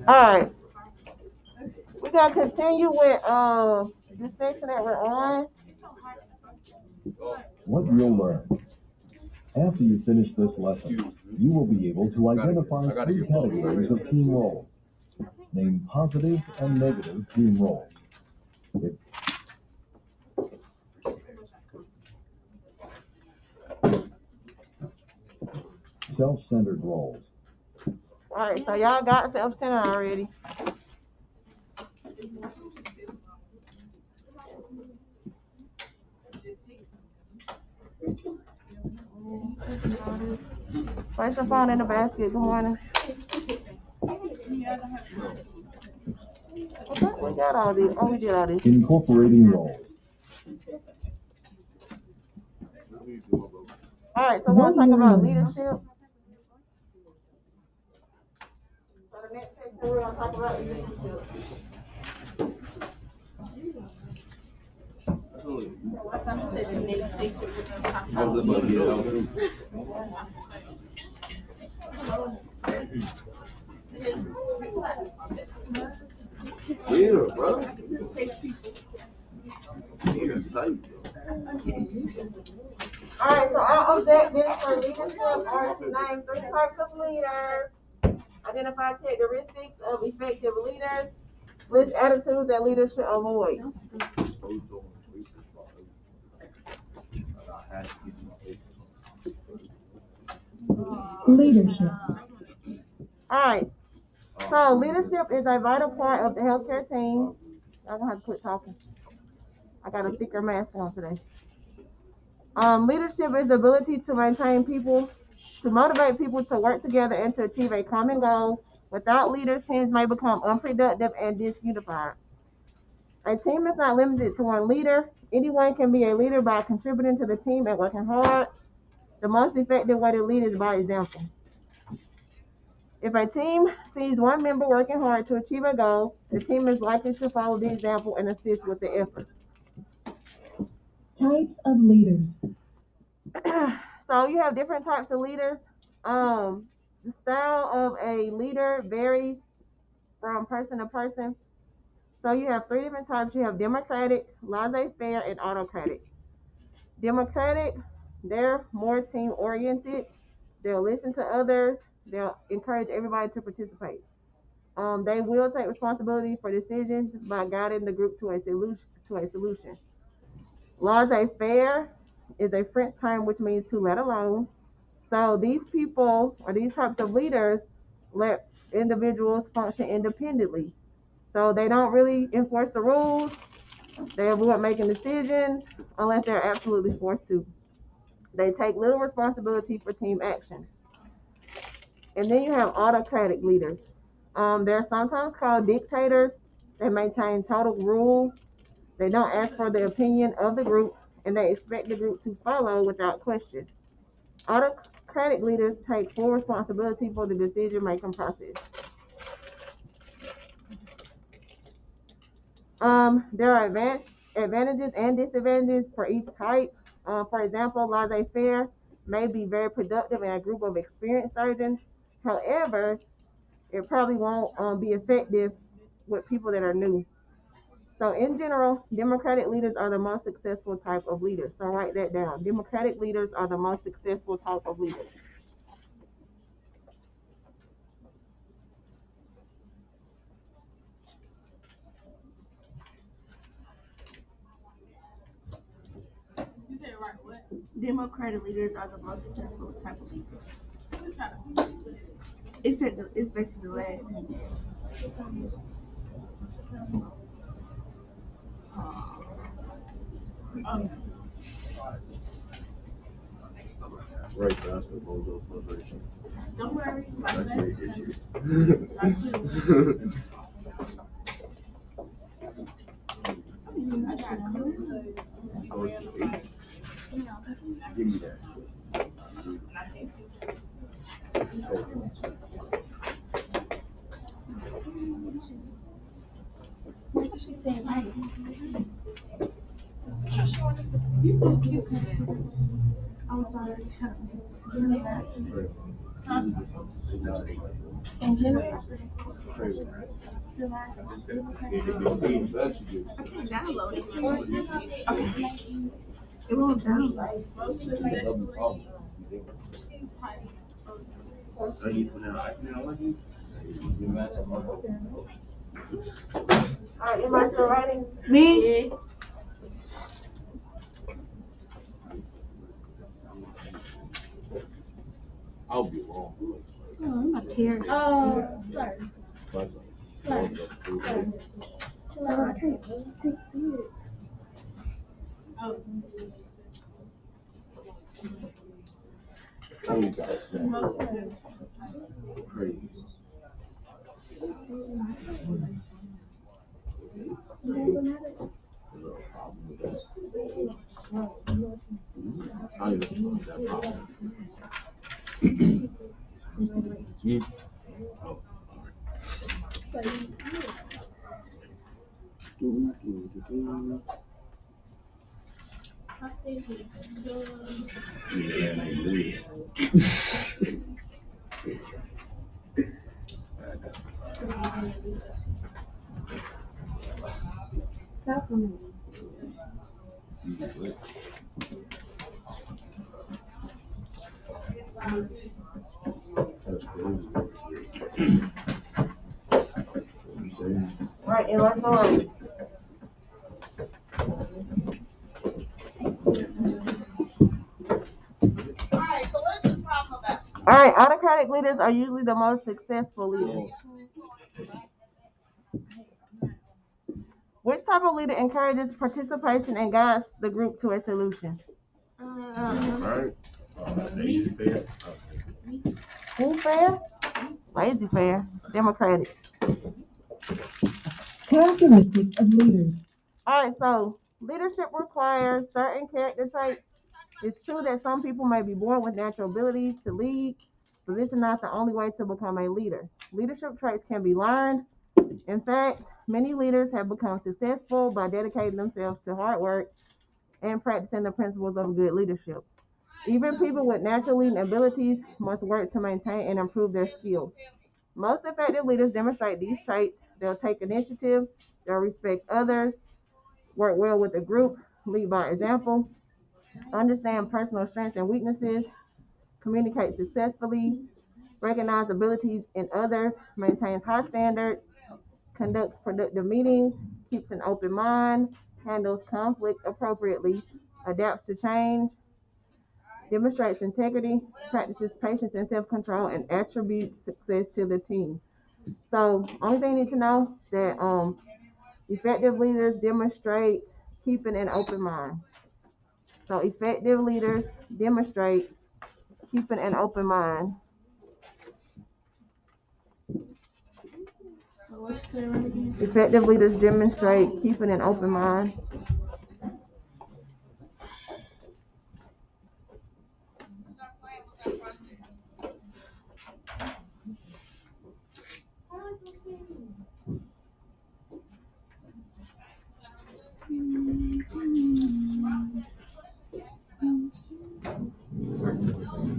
Alright, we gotta continue with this section that we're on. What you'll learn. After you finish this lesson, you will be able to identify three categories of team roles. Name positive and negative team roles. Self-centered roles. Alright, so y'all got self-centered already. Place your phone in the basket. Good morning. Okay, we got all these. Oh, we did all this. Incorporating roles. Alright, so we're going to talk about leadership. So the next section we're going to talk about is leadership. Yeah, bro. Alright, so our objectives for leadership are to name 3 types of leaders, identify characteristics of effective leaders, list attitudes that leaders should avoid. Leadership. Alright, so leadership is a vital part of the healthcare team. I'm gonna have to quit talking. I got a thicker mask on today. Leadership is the ability to maintain people, to motivate people to work together and to achieve a common goal. Without leaders, teams may become unproductive and disunified. A team is not limited to one leader. Anyone can be a leader by contributing to the team and working hard. The most effective way to lead is by example. If a team sees one member working hard to achieve a goal, the team is likely to follow the example and assist with the effort. Types of leaders. So you have different types of leaders. The style of a leader varies from person to person. So you have 3 different types. You have democratic, laissez-faire, and autocratic. Democratic, they're more team oriented. They'll listen to others. They'll encourage everybody to participate. They will take responsibility for decisions by guiding the group to a solution. Laissez-faire is a French term which means to let alone. So these people or these types of leaders let individuals function independently. So they don't really enforce the rules. They avoid making decisions unless they're absolutely forced to. They take little responsibility for team actions. And then you have autocratic leaders. They're sometimes called dictators. They maintain total rule. They don't ask for the opinion of the group, and they expect the group to follow without question. Autocratic leaders take full responsibility for the decision-making process. There are advantages and disadvantages for each type. For example, laissez-faire may be very productive in a group of experienced surgeons. However, it probably won't be effective with people that are new. So in general, democratic leaders are the most successful type of leaders. So write that down. Democratic leaders are the most successful type of leaders. You said right what? Democratic leaders are the most successful type of leaders. It's basically the last sentence. Right faster, Mojo Corporation. Don't worry. That's your issue. Oh, it's 8. Give me that. What she said, right? You look cute. I was In general, Crazy. July. I can't Download it. It won't download. Most successfully type. Alright, am I still writing? Me? I'll be wrong. Oh, I'm not here. Sir. Oh, Oh, you guys most successful. crazy. I understand that problem. Oh, alright. I think it's done. Yeah, they do. Stop for me. Alright, am I still writing? Alright, autocratic leaders are usually the most successful leaders. Which type of leader encourages participation and guides the group to a solution? Alright. Easy fair. Who fair? Lazy fair. Democratic. Characteristics of leaders. Alright, so leadership requires certain character traits. It's true that some people may be born with natural abilities to lead, but this is not the only way to become a leader. Leadership traits can be learned. In fact, many leaders have become successful by dedicating themselves to hard work and practicing the principles of good leadership. Even people with natural leading abilities must work to maintain and improve their skills. Most effective leaders demonstrate these traits. They'll take initiative, they'll respect others, work well with the group, lead by example, understand personal strengths and weaknesses, communicate successfully, recognize abilities in others, maintains high standards, conducts productive meetings, keeps an open mind, handles conflict appropriately, adapts to change, demonstrates integrity, practices patience and self-control, and attributes success to the team. So, only thing you need to know that effective leaders demonstrate keeping an open mind. So, effective leaders demonstrate keeping an open mind. What's the one again? Effective leaders demonstrate keeping an open mind.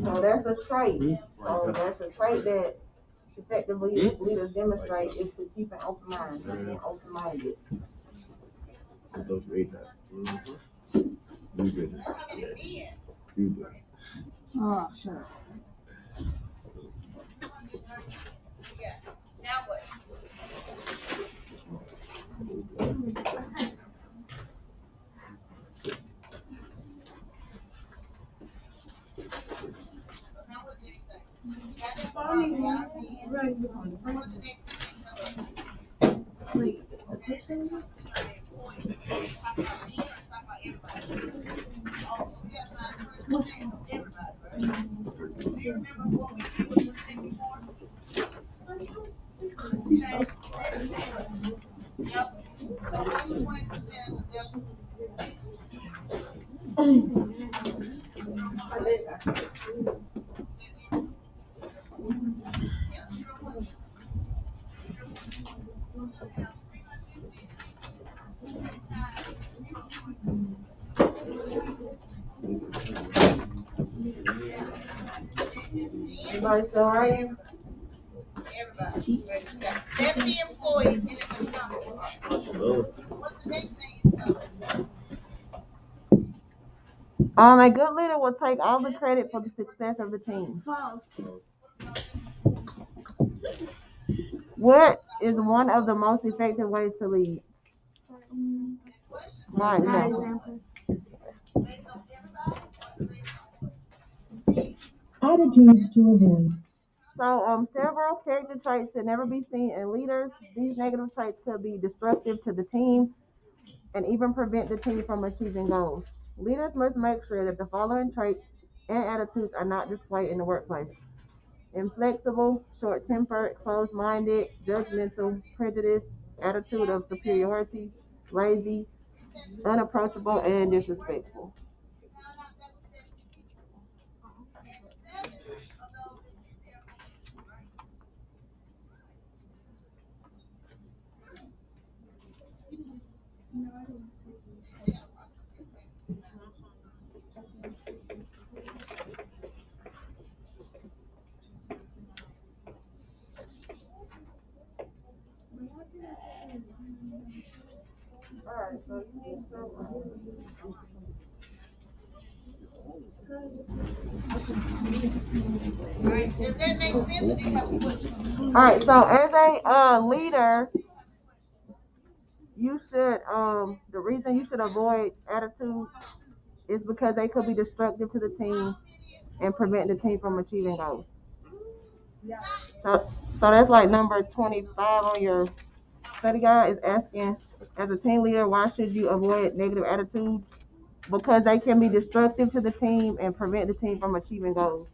So that's a trait. So that's a trait that effective leaders demonstrate is to keep an open mind, being open-minded. Those great that. You did it. Yeah. You did it. Oh, sure. Everybody still right? Everybody. 70 employees in the company. Oh, What's the next thing? So, A good leader will take all the credit for the success of the team. false. What is one of the most effective ways to lead? My My example. Attitudes to avoid. So, several character traits should never be seen in leaders. These negative traits could be destructive to the team and even prevent the team from achieving goals. Leaders must make sure that the following traits and attitudes are not displayed in the workplace: inflexible, short-tempered, closed-minded, judgmental, prejudiced, attitude of superiority, lazy, unapproachable, and disrespectful. Alright, so you need some. Alright, does that make sense or do you have a question? Alright, so as a leader, you should the reason you should avoid attitude is because they could be destructive to the team and prevent the team from achieving goals. So that's like number 25 on your study guide is asking, as a team leader, why should you avoid negative attitudes? Because they can be destructive to the team and prevent the team from achieving goals.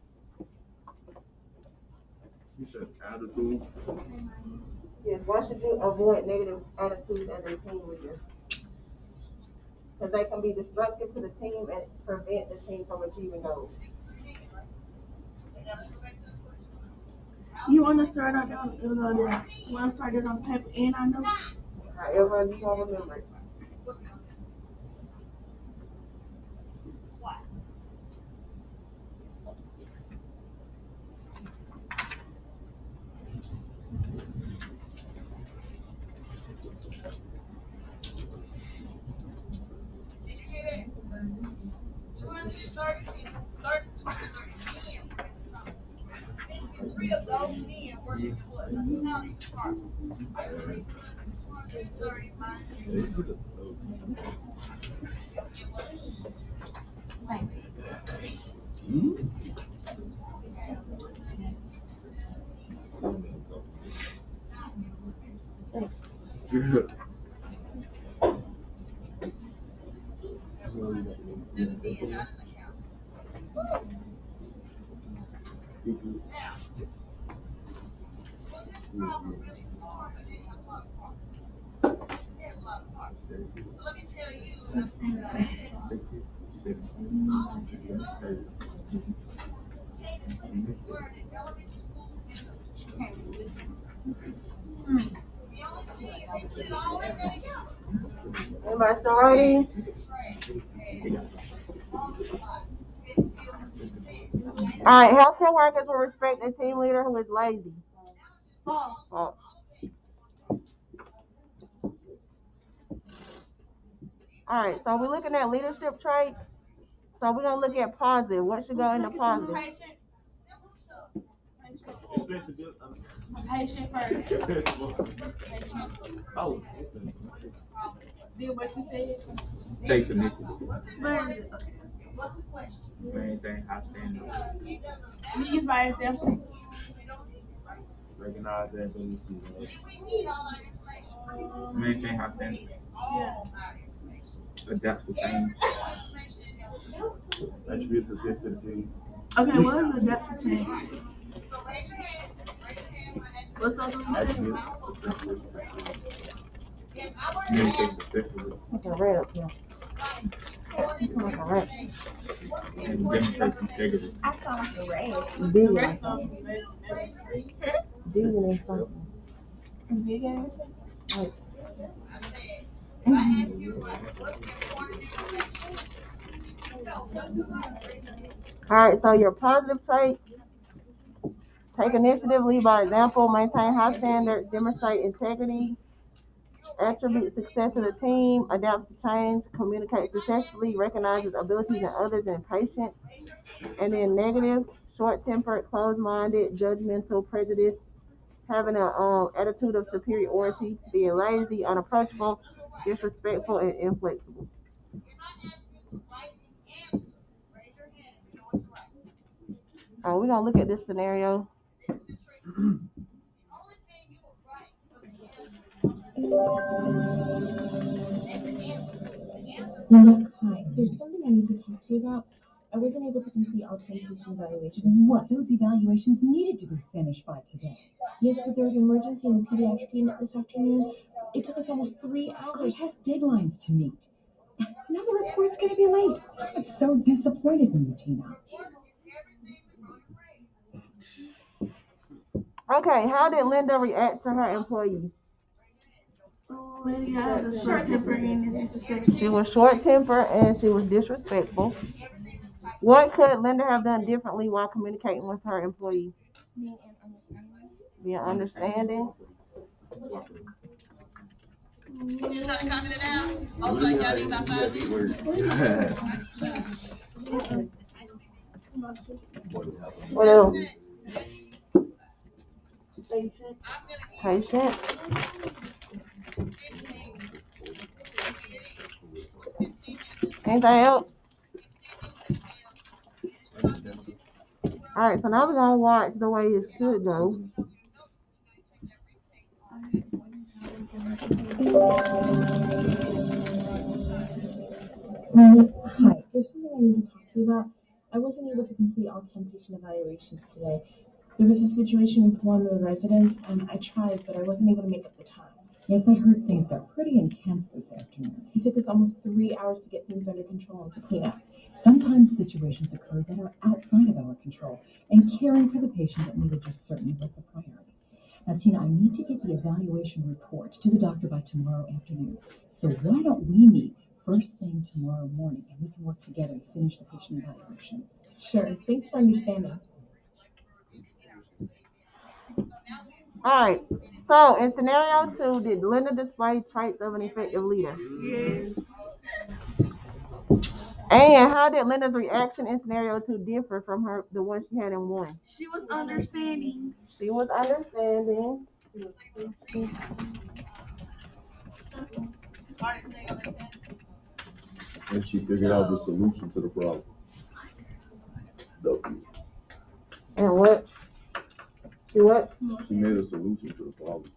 you said attitude. Yes, why should you avoid negative attitudes as a team leader? Because they can be destructive to the team and prevent the team from achieving goals. You want to start on the one started on paper and I know. However, you want to remember it. Did you hear that? 63 of those men working in what? The county department. I see 230 minus. Good. Let me tell you, the only thing is they put it all in there together. Anybody still writing? Alright, healthcare workers will respect a team leader who is lazy. False. Alright, so we're looking at leadership traits. So we're going to look at positive. What should go into positive? Patient first. Oh. Did what you said? Take initiative. Maintain high standards. Leads by example. Recognize their abilities. Maintain high standards. Adapt to change. Attributes of to the team. Okay, what is adapt to change? What's those Attributes assisted. Communicate effectively. Okay, right up here. Okay, right. And demonstrate integrity. I saw like a red. D The in rest of something. them. D in something. Big ass. Like, alright, so your positive traits Take initiative, lead by example, maintain high standards, demonstrate integrity, attribute success to the team, adapts to change, communicates successfully, recognizes abilities in others, and patience. And then negative, short-tempered, closed-minded, judgmental, prejudiced, having an attitude of superiority, being lazy, unapproachable, disrespectful, and inflexible. We're gonna look at this scenario. Hi, there's something I need to talk to you about. I wasn't able to complete all 10 patient evaluations. What? Those evaluations needed to be finished by today. Yes, but there was an emergency in the pediatric unit this afternoon. It took us almost 3 I hours. have deadlines to meet. Now the report's going to be late. I'm so disappointed in you, Tina. Okay, how did Linda react to her employee? She was short-tempered and she was disrespectful. What could Linda have done differently while communicating with her employee? Being understanding. You trying to copy it out? Also, y'all need about 5 minutes. What else? Patient. Patient. Anything else? Alright, so now we're gonna watch the way it should go. Hi, there's something I need to talk to you about. I wasn't able to complete all 10 patient evaluations today. There was a situation with one of the residents, and I tried, but I wasn't able to make up the time. Yes, I heard things got pretty intense this afternoon. It took us almost 3 hours to get things under control and to clean up. Sometimes situations occur that are outside of our control, and caring for the patient that needed just certainly was the priority. Now, Tina, I need to get the evaluation report to the doctor by tomorrow afternoon. So why don't we meet first thing tomorrow morning, and we can work together to finish the patient evaluation? Sure, thanks for understanding. Alright, so in scenario 2, did Linda display traits of an effective leader? Yes. And how did Linda's reaction in scenario 2 differ from the one she had in 1? She was understanding. She was understanding. And she figured out the solution to the problem. And what? She what? She made a solution to the problem.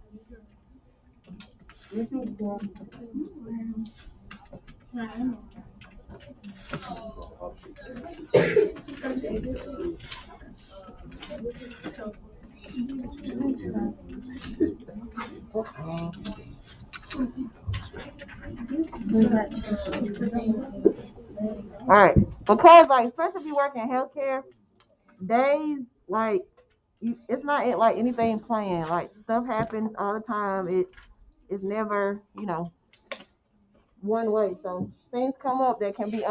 Alright, because like especially if you work in healthcare, days like it's not like anything planned. Like stuff happens all the time. It's never one way. So things come up that can't be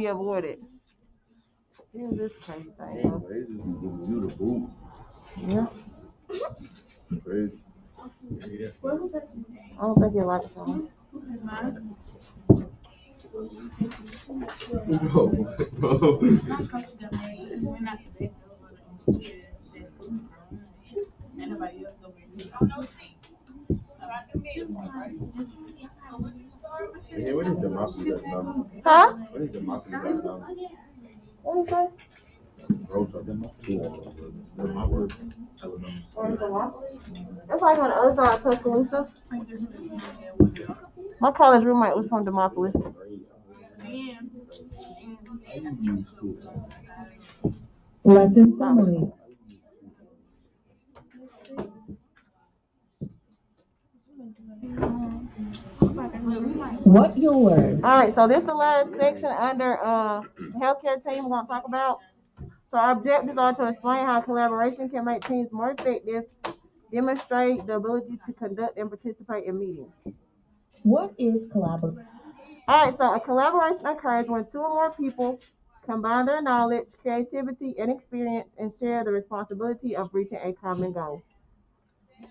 avoided. Here's this crazy thing. Huh? They just be giving you the boot. Yeah. Crazy. I don't think you like them. Hey, what is democracy that now? Huh? What is democracy that now? What is that? Roach up democracy. That's my word. It's like on the other side of Tuscaloosa. My college roommate was from Demopolis. Lesson summary. What your word? Alright, so this is the last section under the healthcare team we're going to talk about. So our objectives are to explain how collaboration can make teams more effective, demonstrate the ability to conduct and participate in meetings. What is collaboration? Alright, so a collaboration occurs when two or more people combine their knowledge, creativity, and experience, and share the responsibility of reaching a common goal.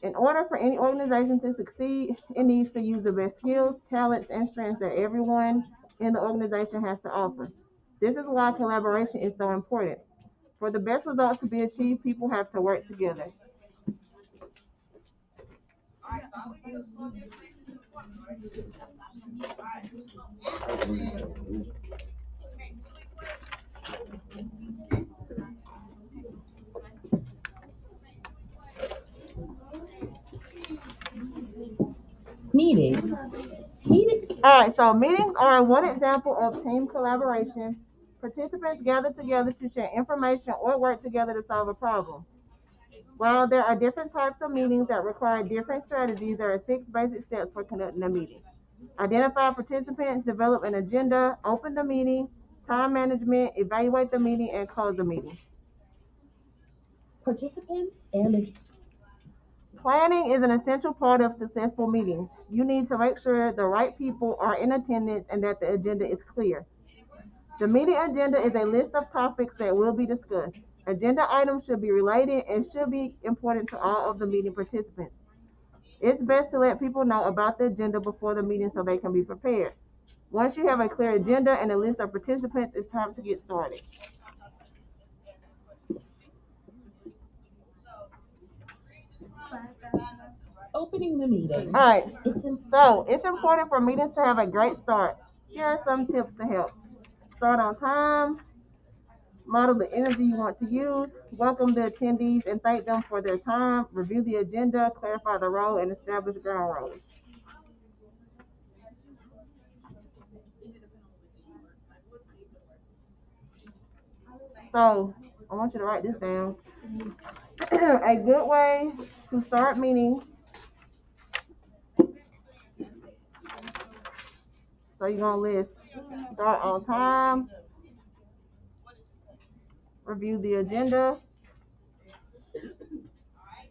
In order for any organization to succeed, it needs to use the best skills, talents, and strengths that everyone in the organization has to offer. This is why collaboration is so important. For the best results to be achieved, people have to work together. Meetings. All right, so meetings are one example of team collaboration. Participants gather together to share information or work together to solve a problem. While there are different types of meetings that require different strategies, there are 6 basic steps for conducting a meeting. Identify participants, develop an agenda, open the meeting, time management, evaluate the meeting, and close the meeting. Participants and Planning is an essential part of successful meetings. You need to make sure the right people are in attendance and that the agenda is clear. The meeting agenda is a list of topics that will be discussed. Agenda items should be related and should be important to all of the meeting participants. It's best to let people know about the agenda before the meeting so they can be prepared. Once you have a clear agenda and a list of participants, it's time to get started. opening the meeting. All right, so it's important for meetings to have a great start. Here are some tips to help. Start on time, model the energy you want to use, welcome the attendees and thank them for their time, review the agenda, clarify the role, and establish ground rules. So I want you to write this down. A good way to start meetings. So you're gonna list start on time, review the agenda,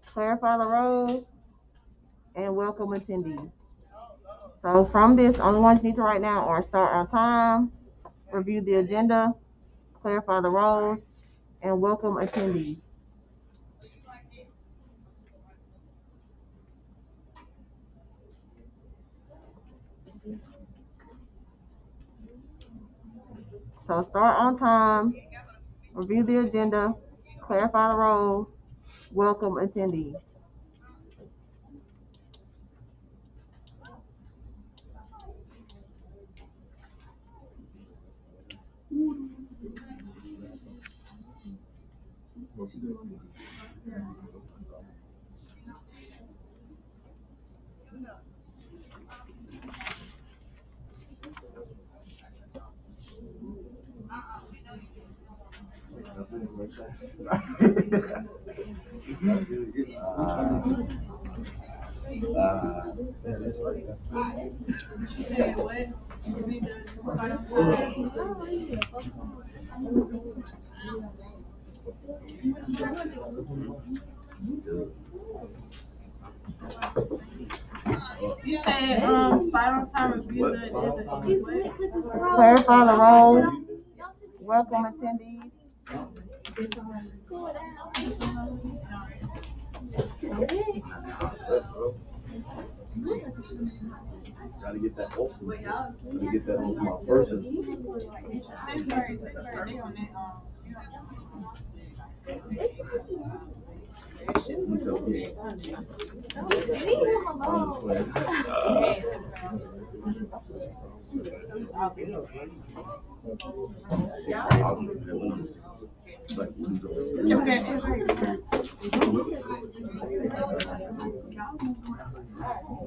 clarify the roles, and welcome attendees. So from this, only ones you need to write down are start on time, review the agenda, clarify the roles, and welcome attendees. So start on time, review the agenda, clarify the roles, welcome attendees. She said what? You need to start on time. You said start on time, review the agenda. Clarify the roles, welcome attendees. Gotta get that open. Gotta get that open my person.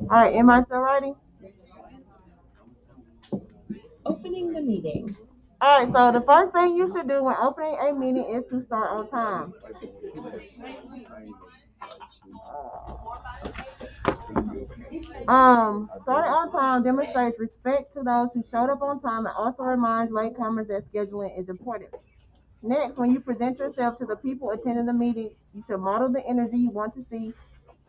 All right, am I still writing? Opening the meeting. All right, so the first thing you should do when opening a meeting is to start on time. Starting on time demonstrates respect to those who showed up on time and also reminds latecomers that scheduling is important. Next, when you present yourself to the people attending the meeting, you should model the energy you want to see.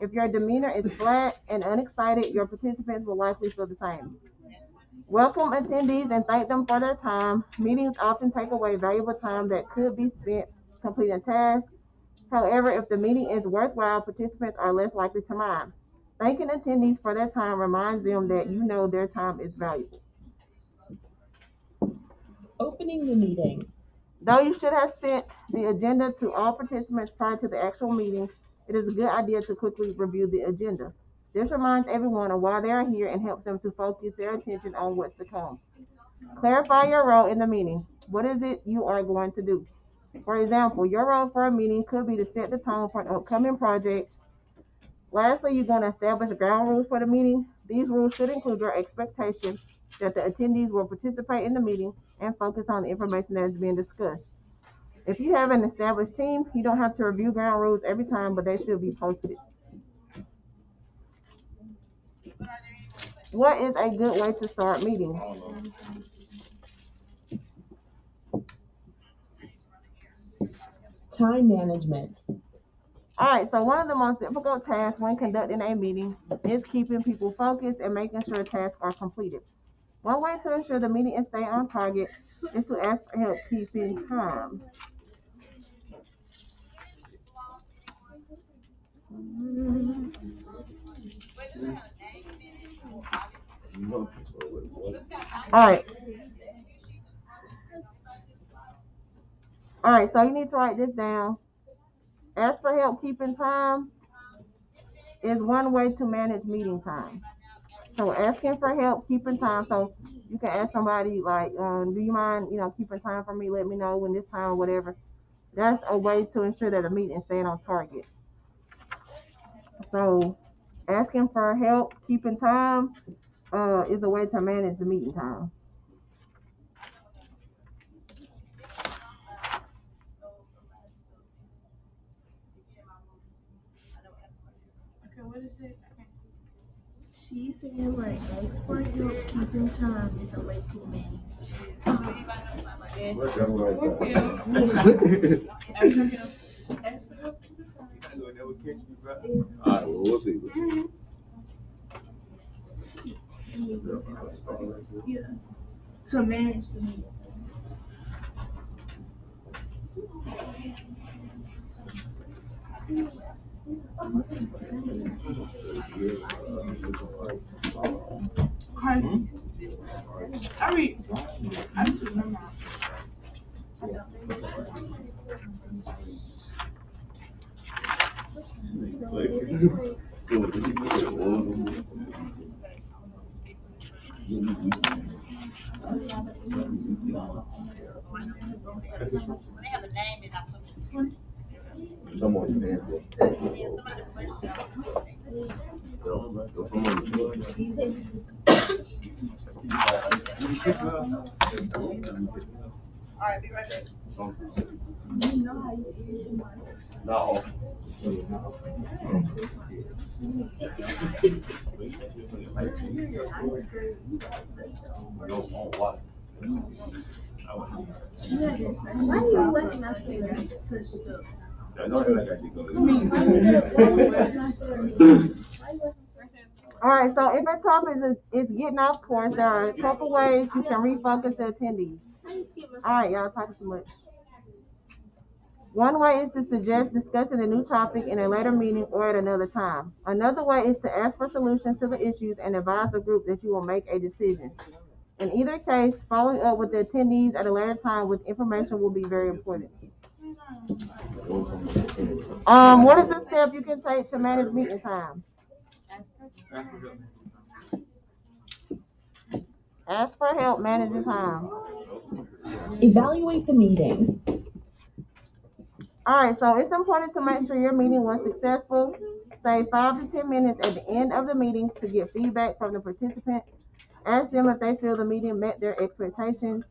If your demeanor is flat and unexcited, your participants will likely feel the same. Welcome attendees and thank them for their time. Meetings often take away valuable time that could be spent completing tasks. However, if the meeting is worthwhile, participants are less likely to mind. Thanking attendees for their time reminds them that you know their time is valuable. Opening the meeting. Though you should have sent the agenda to all participants prior to the actual meeting, it is a good idea to quickly review the agenda. This reminds everyone of why they are here and helps them to focus their attention on what's to come. Clarify your role in the meeting. What is it you are going to do? For example, your role for a meeting could be to set the tone for an upcoming project. Lastly, you're going to establish ground rules for the meeting. These rules should include your expectation that the attendees will participate in the meeting and focus on the information that is being discussed. If you have an established team, you don't have to review ground rules every time, but they should be posted. What is a good way to start meetings? Time management. All right, so one of the most difficult tasks when conducting a meeting is keeping people focused and making sure tasks are completed. One way to ensure the meeting is stay on target is to ask for help keeping time. All right, so you need to write this down. Ask for help keeping time is one way to manage meeting time. So asking for help keeping time. So you can ask somebody like, do you mind, keeping time for me? Let me know when this time or whatever. That's a way to ensure that the meeting is staying on target. So asking for help keeping time is a way to manage the meeting time. Okay, what is it? I can't see. She's saying like ask for help keeping time is a way to manage. Alright, well, we'll see. Yeah. To manage the meeting. I read. Alright, be right back. No. Why are you letting us play that push stuff? All right, so if a topic is getting off course, there are a couple ways you can refocus the attendees. All right, y'all talking too much. One way is to suggest discussing a new topic in a later meeting or at another time. Another way is to ask for solutions to the issues and advise the group that you will make a decision. In either case, following up with the attendees at a later time with information will be very important. What is the step you can take to manage meeting time? Ask for help managing time. Evaluate the meeting. All right, so it's important to make sure your meeting was successful. Save 5 to 10 minutes at the end of the meeting to get feedback from the participants. Ask them if they feel the meeting met their expectations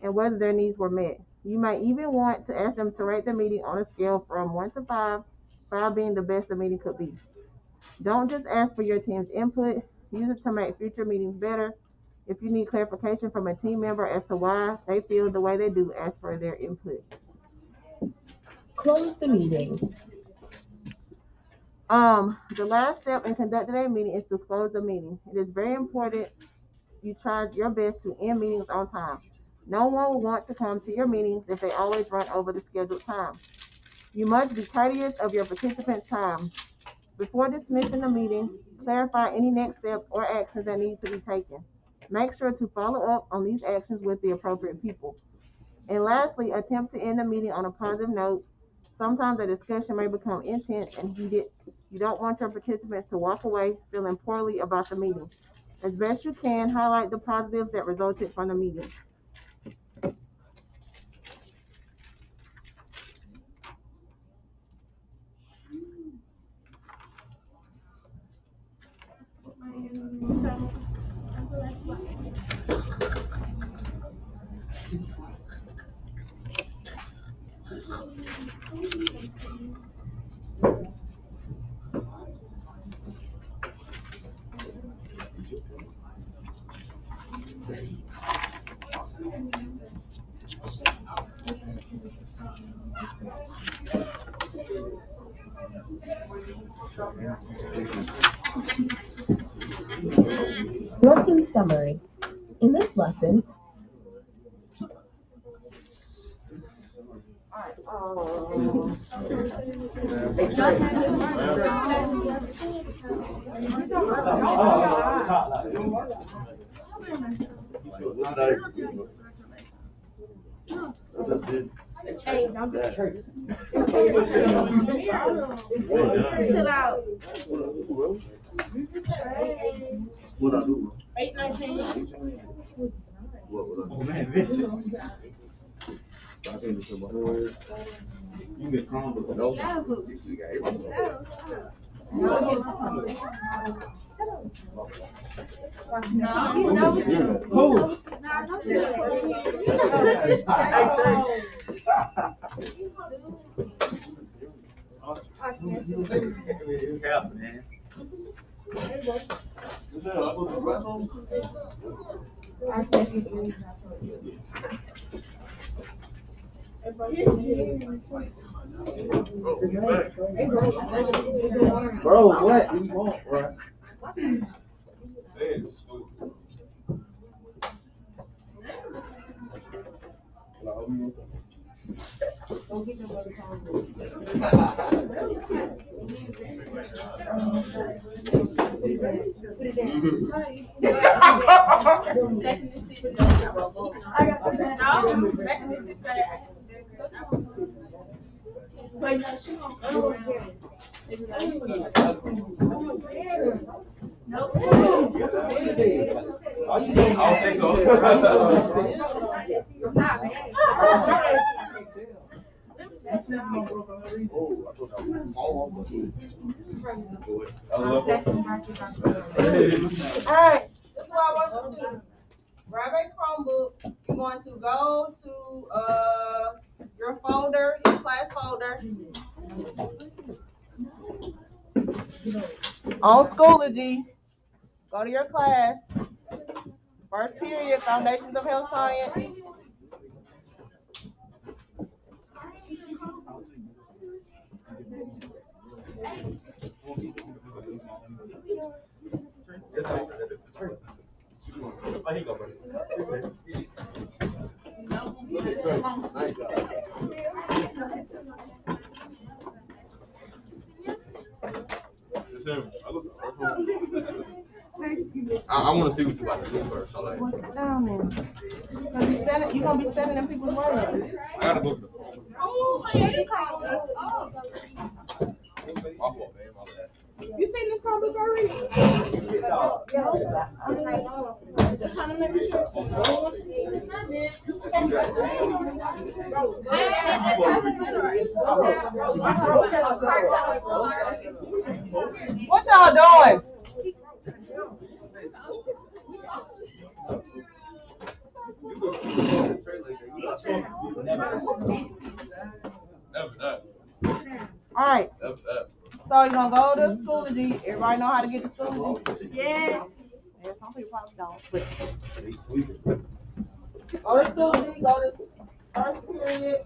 and whether their needs were met. You may even want to ask them to rate the meeting on a scale from 1 to 5, 5 being the best the meeting could be. Don't just ask for your team's input. Use it to make future meetings better. If you need clarification from a team member as to why they feel the way they do, ask for their input. Close the meeting. The last step in conducting a meeting is to close the meeting. It is very important you try your best to end meetings on time. No one will want to come to your meetings if they always run over the scheduled time. You must be courteous of your participants' time. Before dismissing the meeting, clarify any next steps or actions that need to be taken. Make sure to follow up on these actions with the appropriate people. And lastly, attempt to end the meeting on a positive note. Sometimes a discussion may become intense and heated. You don't want your participants to walk away feeling poorly about the meeting. As best you can, highlight the positives that resulted from the meeting. Lesson summary. In this lesson, Hey, don't do it. Chill out. What I do? 8:19. What I do? I think it's about you get Chromebook. No. Bro, what do you want, bro? Alright, this is what I want you to do. Grab a Chromebook. You're going to go to your folder, your class folder. On Schoology, go to your class. First period, Foundations of Health Science. I want to see what you about to do first. So like, What's down there? You're going to be standing in people's way. I gotta go. Oh, yeah, you called. My fault, man. My bad. You seen this Chromebook already? Just trying to make sure. What y'all doing? All right. So you're gonna go to Schoology. Everybody know how to get to Schoology? Yes. Yeah, some people probably don't. But go to Schoology. Go to first period.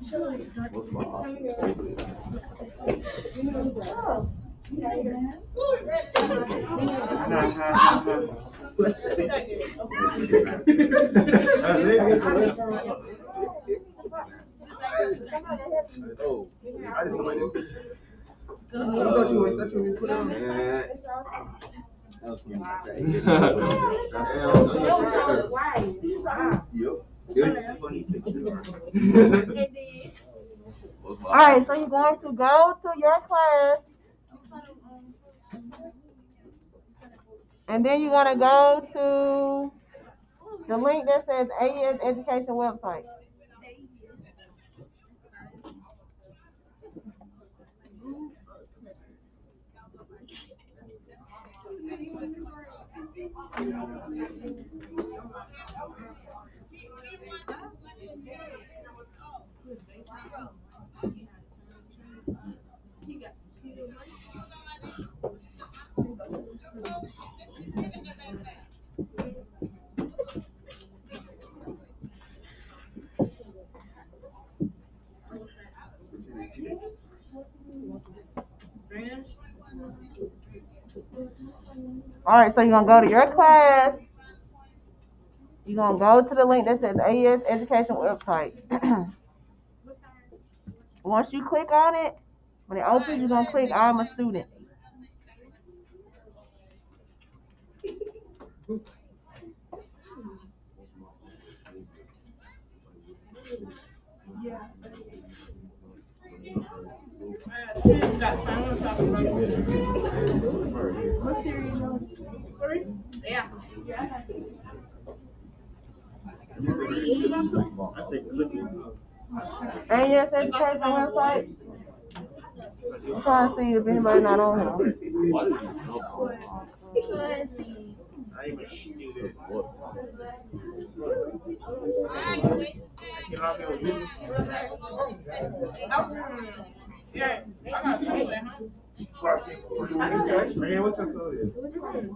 What's my option? Oh, I didn't know my name. I thought you put on. All right, so you're going to go to your class, and then you're going to go to the link that says AES Education website. All right, so you're going to go to your class. You're going to go to the link that says AES Education website. Once you click on it, when it opens, you're going to click I'm a student. Yeah. AES Education website. I'm trying to see if anybody not on here.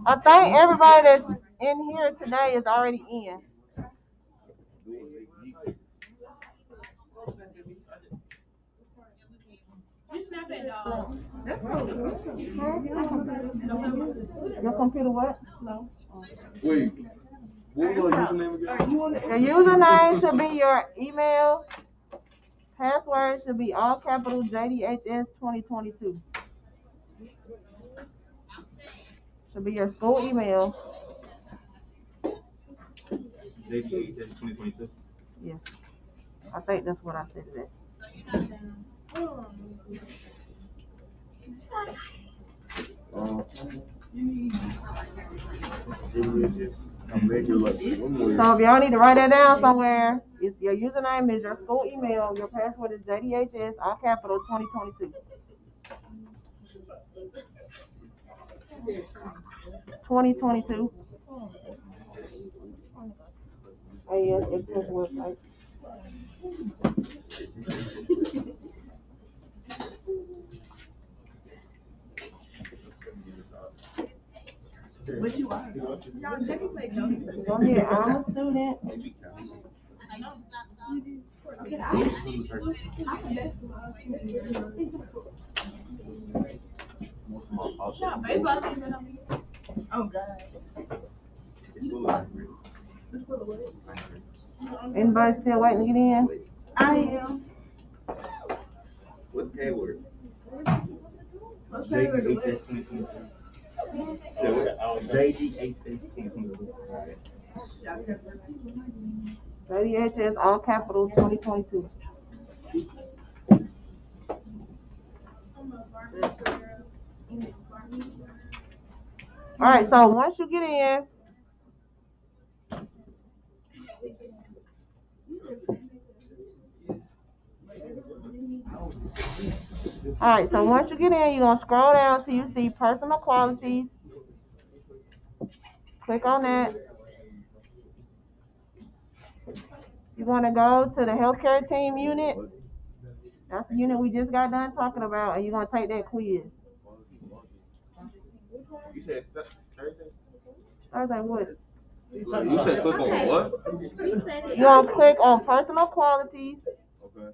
I think everybody that's in here today is already in. Your computer what? No. Wait, what was your username again? Your username should be your email. Password should be all capital JDHS 2022. Should be your school email. JDHS 2022. Yes. I think that's what I said today. So if y'all need to write that down somewhere, it's your username is your school email, your password is JDHS, all capital 2022. 2022. AES Education website. But you are. Y'all check it like no. Go ahead, I'm a student. Oh God. Anybody still waiting to get in? I am. What's K word? JDHS 2022. JDHS 2022. JDHS, all capital 2022. All right, so once you get in, all right, so once you get in, you're going to scroll down till you see personal qualities. Click on that. You're going to go to the healthcare team unit. That's the unit we just got done talking about, and you're going to take that quiz. You said Thursday? Thursday what? You said click on what? You're going to click on personal qualities. Okay.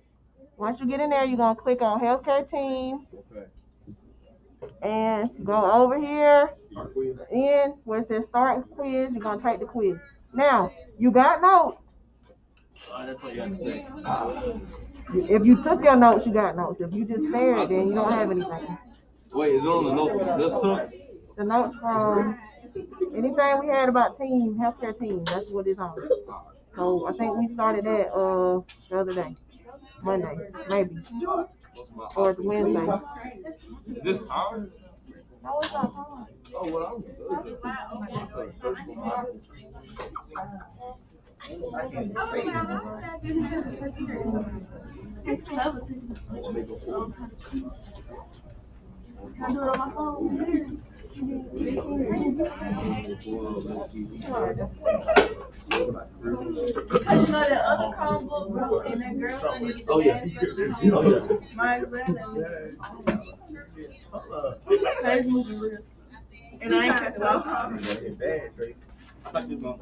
Once you get in there, you're gonna click on healthcare team Okay. and go over here in where it says start quiz. You're gonna take the quiz. Now you got notes. That's all you have to say. If you took your notes, you got notes. If you just stared, then you don't have anything. Wait, is it on the notes we just took? The notes from anything we had about team, healthcare team, that's what it's on. So I think we started that the other day, Monday, maybe, or it's Wednesday. Is this time? No, it's not hard. Oh, well, I'm good. It's clever too. Can I do it on my phone? Because you know that other Chromebook, bro, and that girl. Oh, yeah. Oh, yeah. Might as well. Crazy movie real. And I ain't cut the off. I like this one.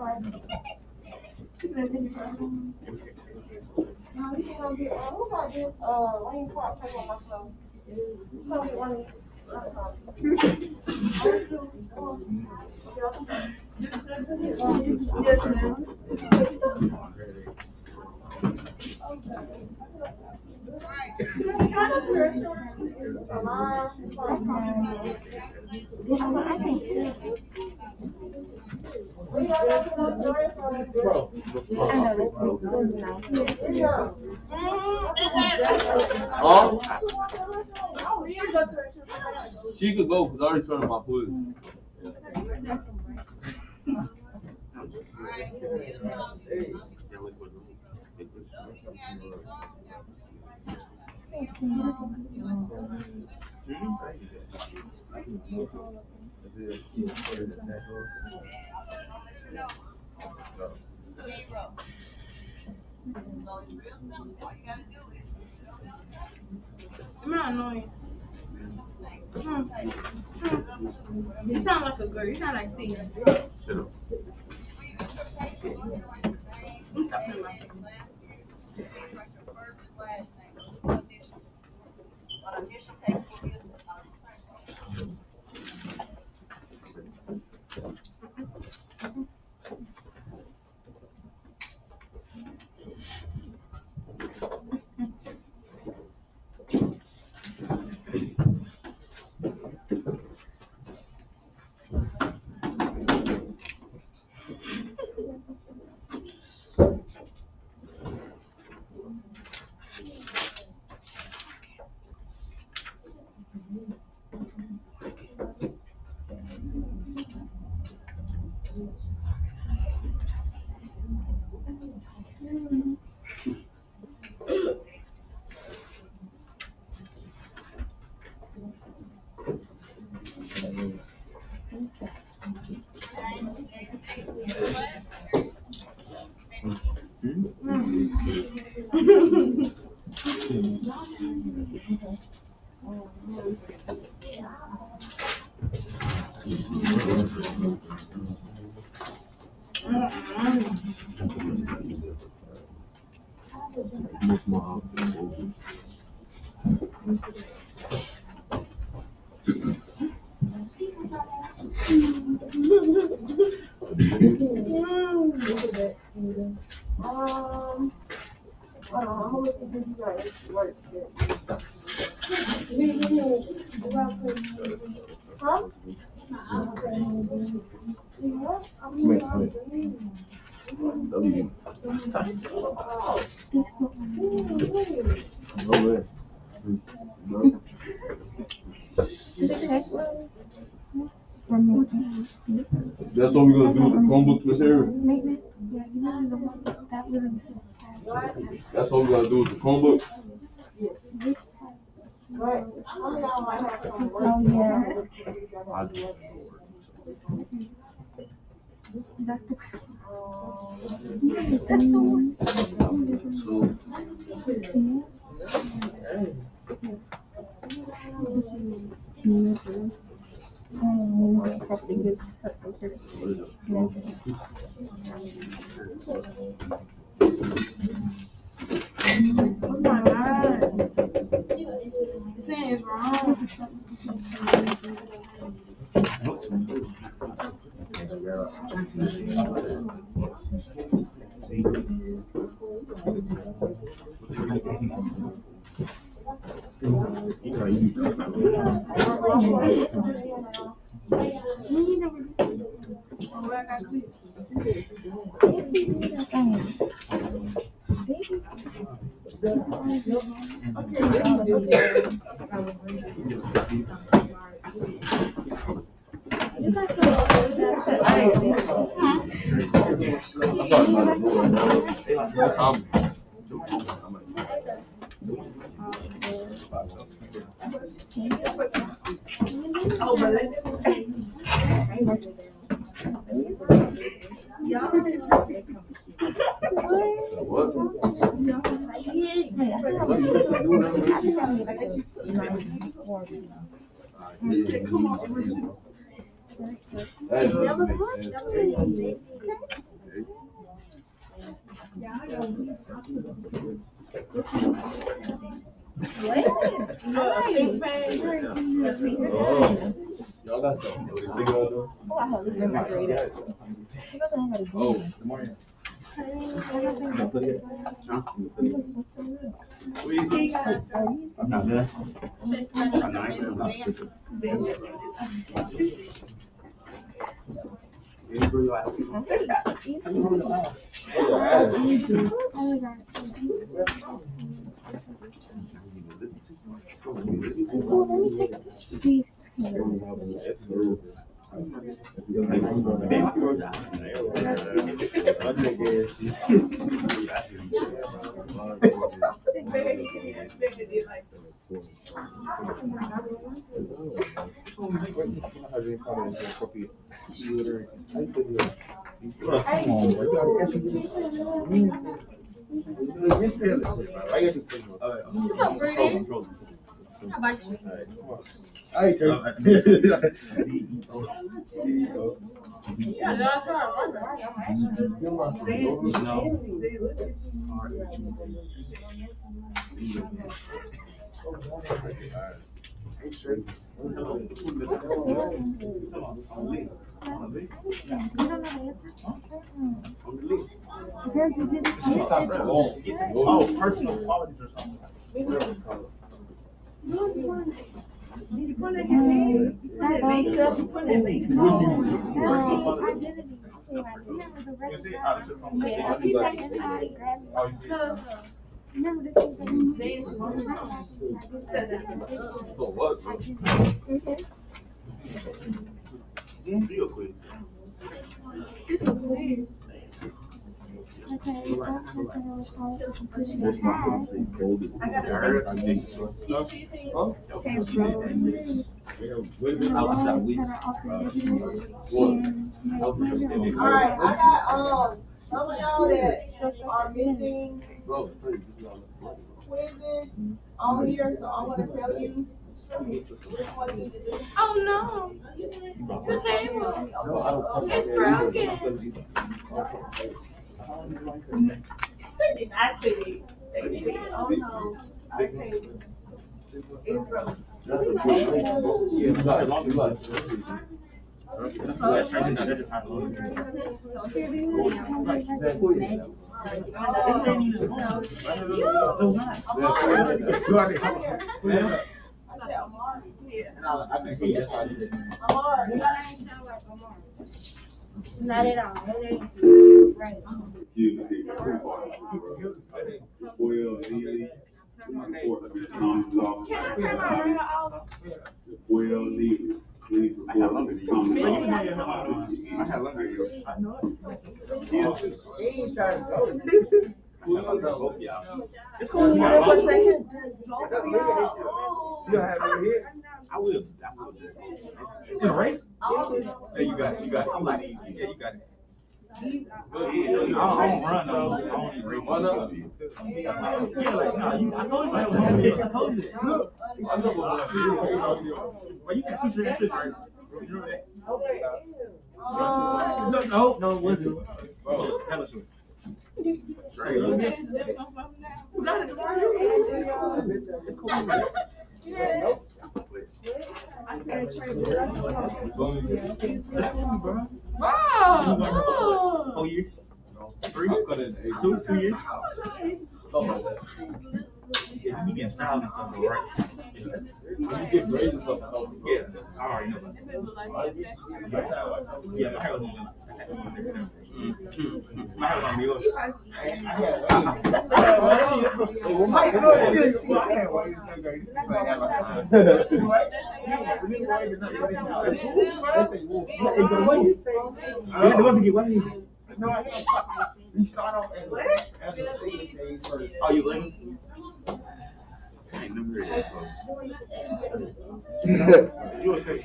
Huh? She could go because I already turned my foot. Am I annoying? You sound like a girl. You sound like C. Shut up. I'm stopping myself. That's what we're gonna do with the Chromebook material. That's what we're gonna do with the Chromebook. That's the oh my God. Y'all got the oh, good morning. I'm not there. I'm not. Oh, personal qualities or something. Alright, I got some of y'all that are missing quizzes on here, so I'm gonna tell you which one you need to do. Oh no, the table, it's broken. I see. Oh no. Okay. It's broken. Not at all. Right. Please report to the county. I have longer years. I know it. He ain't trying to go. It's cool. You have a second? You have it here? I will. In a race? Hey, you got it. You got it. Yeah, you got it. I don't run though. I don't even race. Why not? Yeah, like, no, I told you I told you that. Look. I know what Well, you can teach her that shit first. You know that? Okay. No, it wasn't. Oh, hella short. Wow. Oh. 4 years? 3? I cut it in 2 years? Oh, yeah, you getting styled and stuff, right? You get braids and stuff. Yeah, I already know that. Yeah, my hair was on. My hair was on yours. You start off as a stage first. Oh, you living? I ain't never heard that before. You okay?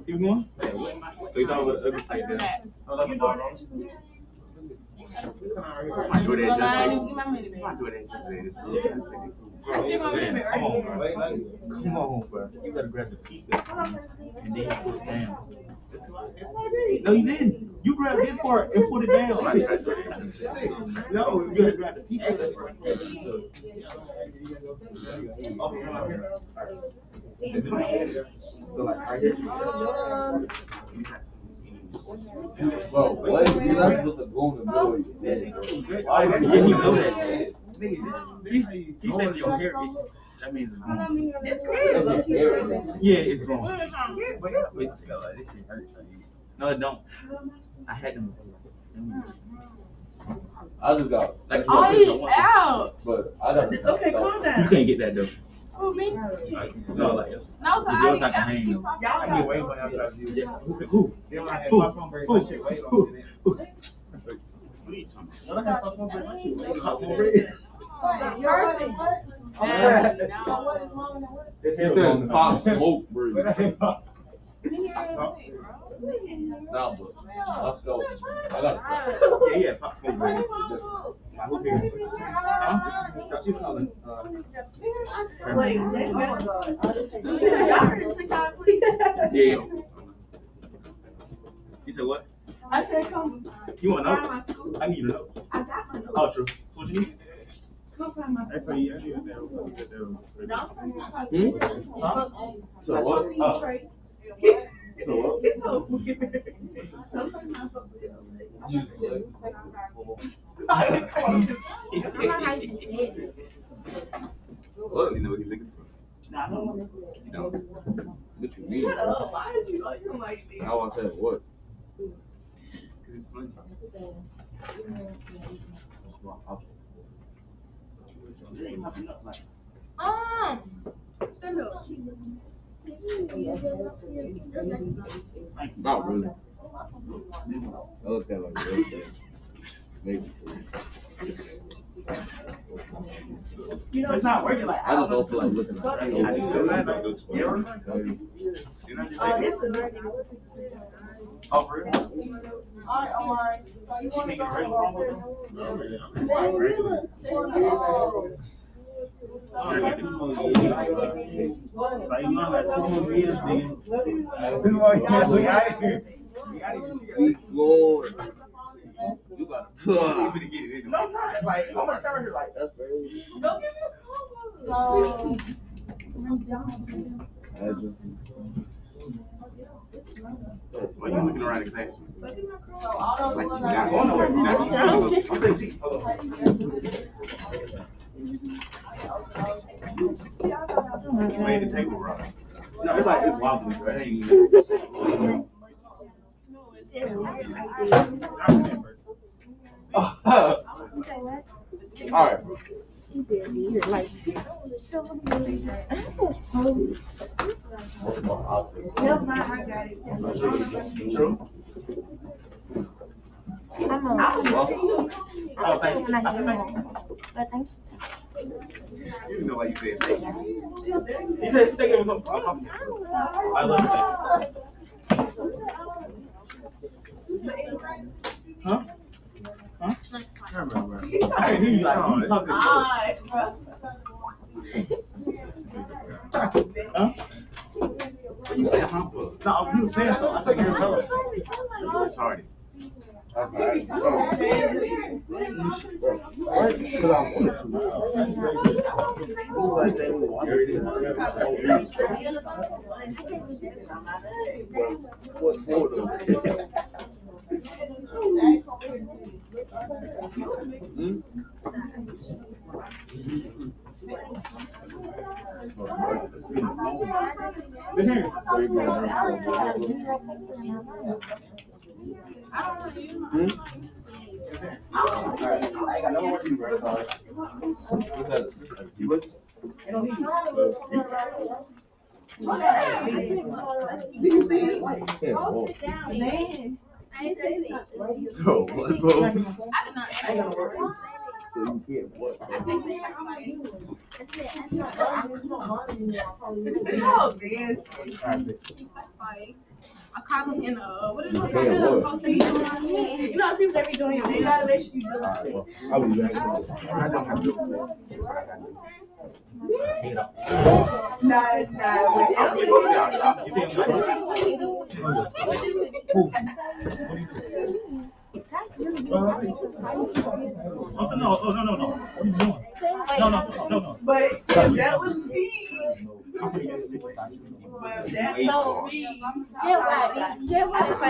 You going? So you thought about the ugly side there. Somebody do that yesterday. Somebody do that yesterday. This is gonna take it. Man, come on, bro. Come on, bro. You gotta grab the peak and then you put it down. No, you didn't. You grabbed this part and put it down. No, you gotta grab the peak. So like right here. Bro, what? You're not supposed to go in the middle. Why Yeah, did you know that. He said your hair itches. That means it's growing. Yeah, it's growing. No, it don't. I had them. I just got Like, Oh, he's out. but I don't. Okay, calm you down. can't get that though. Who, me? No, like this. No, The girls not gonna hang though. I get way more after you. Yeah. Who? Then when I had my phone break, my shit way longer than that. What are you talking When I had my phone break, my shit way longer. It says pop smoke breeze. Nah, but let's go. I got Yeah, pop smoke break. Who here? Huh? What you calling? Yeah. You said what? I said, come. You want to know? I need to know. I got my notes. Oh, true. What you need? Come find my That's what you need. Huh? So what? So what? It's so weird. Come find my Well, you know what he's looking for. Nah, I don't. You know. What you mean? Shut up. Why is you like him like this? I want to tell you what. Cause it's funny. You ain't popping up like. Stand up. Not really. I look at it like real thing. Maybe. You know, it's not working like I just don't feel like looking at it. Oh, for real? Alright, Omari. So you want to go Lord. You gotta No, not like, I'm gonna tell her like, that's very. Go give me a Why you looking around the classroom? Look at my car. Like you're not going nowhere. You're not You made the table wrong. No, it's like it's wobbly, bro. It ain't All right. Never mind, I got it. True. Oh, thank you. You didn't know why you said thank you. He said, take it with him. I love you. Huh? Huh? I hear you like you talking. Alright, bro. Huh? What you saying, huh? No, you were saying something. I think you're color. You retarded. I caught him in a what is it? You know the people that be doing your gotta make sure you do it. I'll be back. No. What are you doing? No. But that was me. So, That's so me. Hey, Joe, I got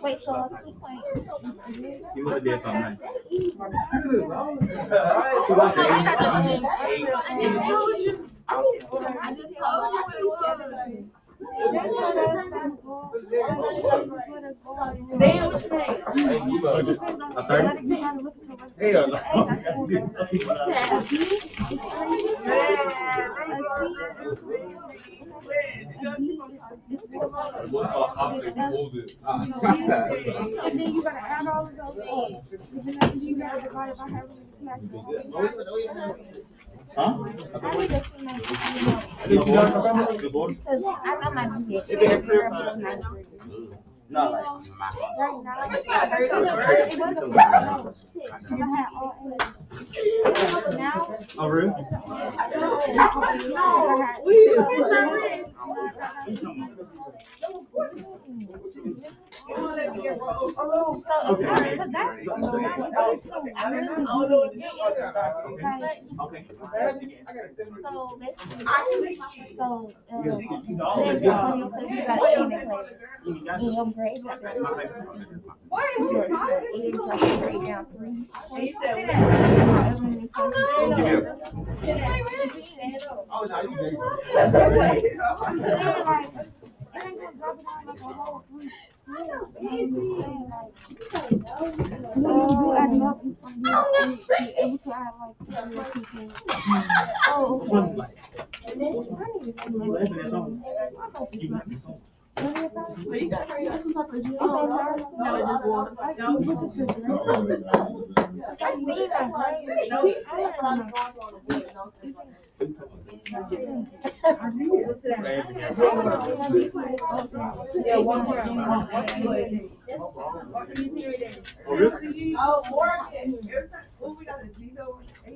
wait, so a 2 point. You would have did something nice. I just told you what it was. Damn, what's your name? A 30? Hell And then you gotta add all of those up. And then you gotta divide it by how many Huh? I need to see my because I know my GPA. No, like, Right now, it wasn't I had all A's. Now, oh, really? Oh, Morgan. What we got a Gino? No.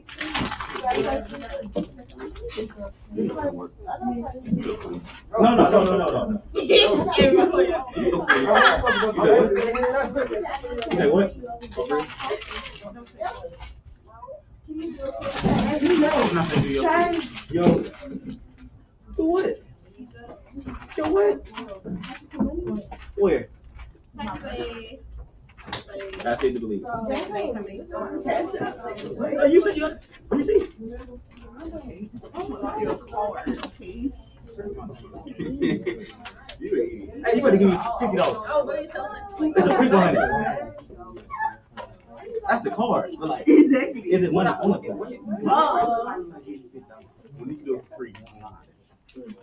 Okay, what? Yo. To what? To what? Where? Say, I say to believe. Oh, you said you. Let me see. Hey, you better give me $50. oh, what are you selling? It's a quick 100. That's the card. But like, Exactly. is it one on the card? Oh. When you do it free.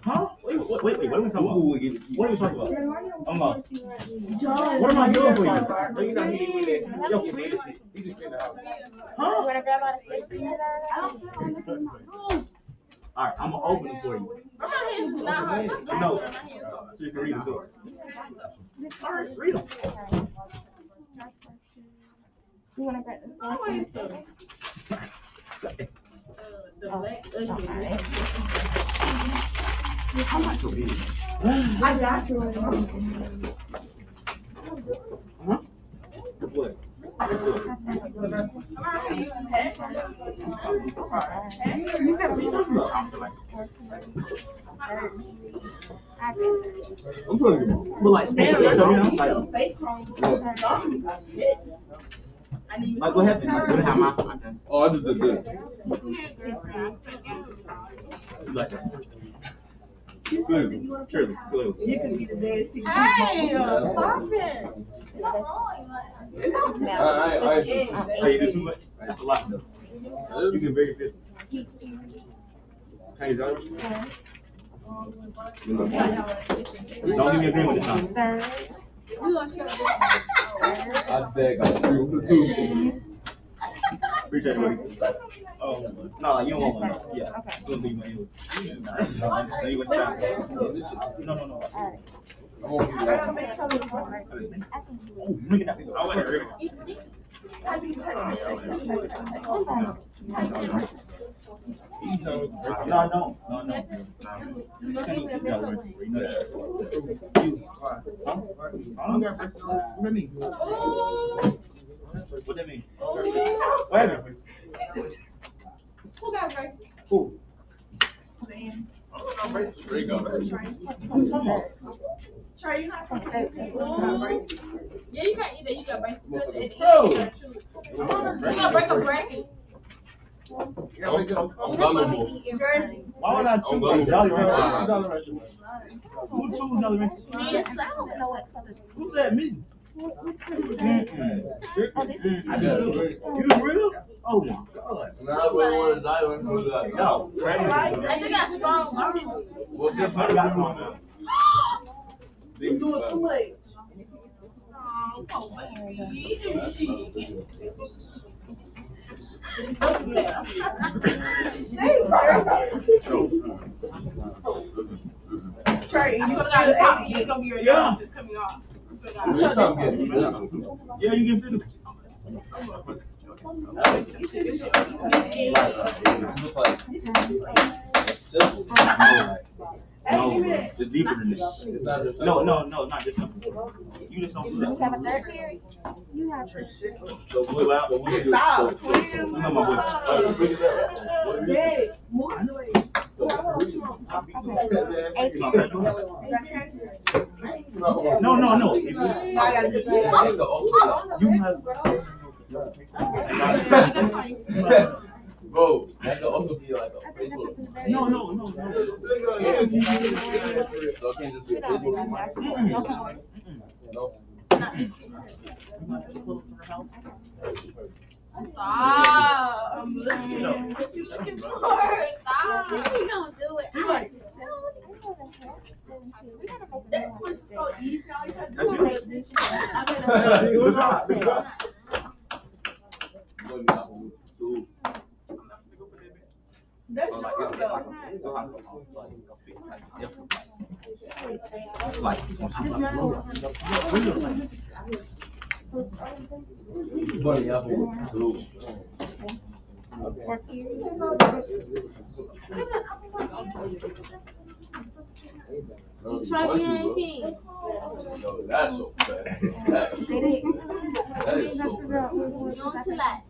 Huh? Wait, what are we talking about? Google will give it to you. What are we talking about? What am I doing for you? No, you're not hitting with that. Yo, you made it. He just said that. Huh? You wanna grab out a stick for you? Alright, I'm gonna open it for you. No, so you can read the door. Alright, read them. You wanna grab this one? I got you. Huh? What? I'm trying to get But like, like what happened? What happened? Oh, I just did this. Like, clearly. You can be the dead secret. Hey, stop it. Hey, you do too much? That's a lot of stuff. You get very busy. Hey, Don't give me a green one this time. I beg, I screw the two. Appreciate it, buddy. Oh, no, you don't want one. Yeah. Okay. You'll leave my ear. No. I'm gonna give you that. Oh, look at that. I want it. No. You can't eat that one. What that mean? What happened? Who got braces? Who? There you go. Trey, you not from braces? Yeah, you can't eat that. You got braces. You gotta break a bracket. Unbelievable. Why would I choose like Jolly Ranchers? Who chose Jolly Ranchers? I don't know what color. Who said me? I do. You real? Oh my god. Yo, crazy. And you got strong arms. Well, guess what? You doing too much. Oh, baby. Trey, you gonna got it's gonna be your nose is coming off. Yeah, you can feel it. No, it's deeper than this. No, not this one. You just don't do that. You have a third period? You have. So we out. You know my voice. No. You have. Bro, that could also be like a Facebook. No. So it can't just be a Facebook. No. Stop. I'm looking. What you looking for? Stop. We don't do it. That was so easy. All you had to do was this. That's true though. Bunny apple. Try again, King. Yo, that's so bad. That is so bad. You want to laugh?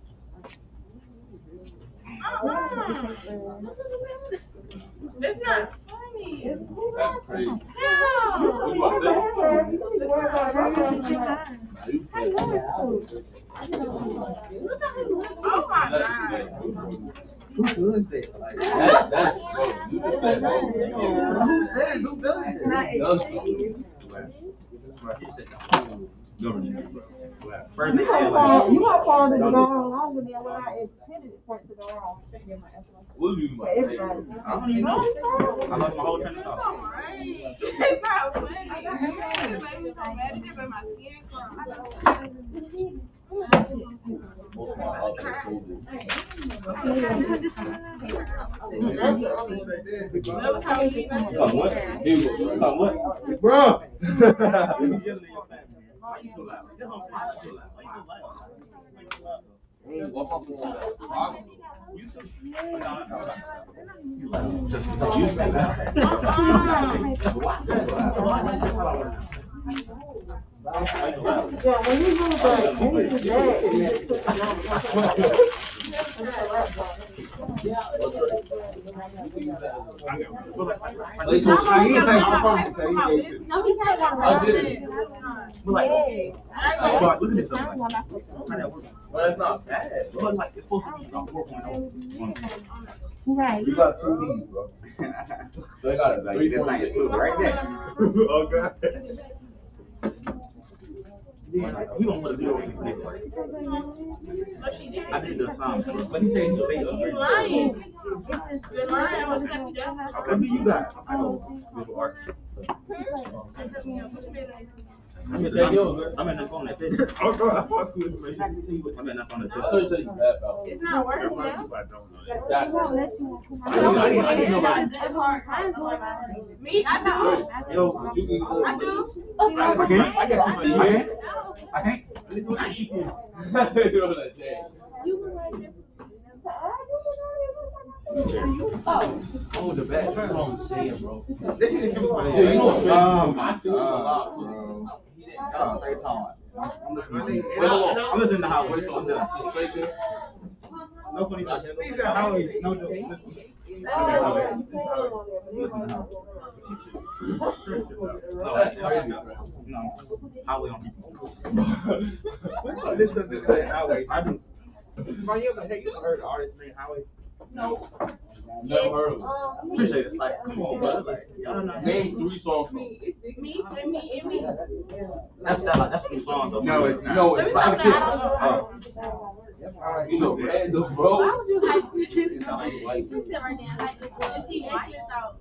It's not funny. That's crazy. No. What you about Oh my God. Who does that? That's bro. You just said no. Who said who does it? Not does something. Government, bro. First You they might said fall, like, you might fall to go on longer than what I intended for it to go on. What do you For like? everybody. I don't even know. I lost my whole train of thought. It's not funny. It made me so mad. It just made my skin crawl. Most of my other soldiers. Come what? Here we go. Come what? Bro! You yelling at your family. Why you so loud? That's what I'm saying. Why you so loud? You too. Yeah, when you do that, when you do that, you just put it Look at this stuff. But it's not bad, bro. But like, it's supposed to be about 4.0. Right. You got 2 knees, bro. They got it. Like, it's like a 2 right there. Okay. We gonna put a video in the I did the song. Let me tell you, they You're lying. You're lying. I'm gonna slap you down. what do you got? I know visual arts. I'm in the phone at this. I'm in the phone at I know you said you bad, bro. It's not working now. That's I didn't know about it. Me? I know. Yo, I do. I can't. I got somebody. I can't. Oh, the back. That's what I'm saying, bro. This shit is You know what's crazy? I feel a lot, bro. He didn't got straight time. I'm listening to the highway, so I'm done. No funny talk. Highway, no joke. That's crazy, bro. No, highway on people. This doesn't do that highway. I do. Man, you ever heard the artist named Highway? Never heard of him. Appreciate it. Like, come on, bro. Like, y'all not. Name 3 songs from him. Me. That's the song though. No, it's not. No, it's not. You know, random, bro. Why would you like to do right now? Like, is he X's out?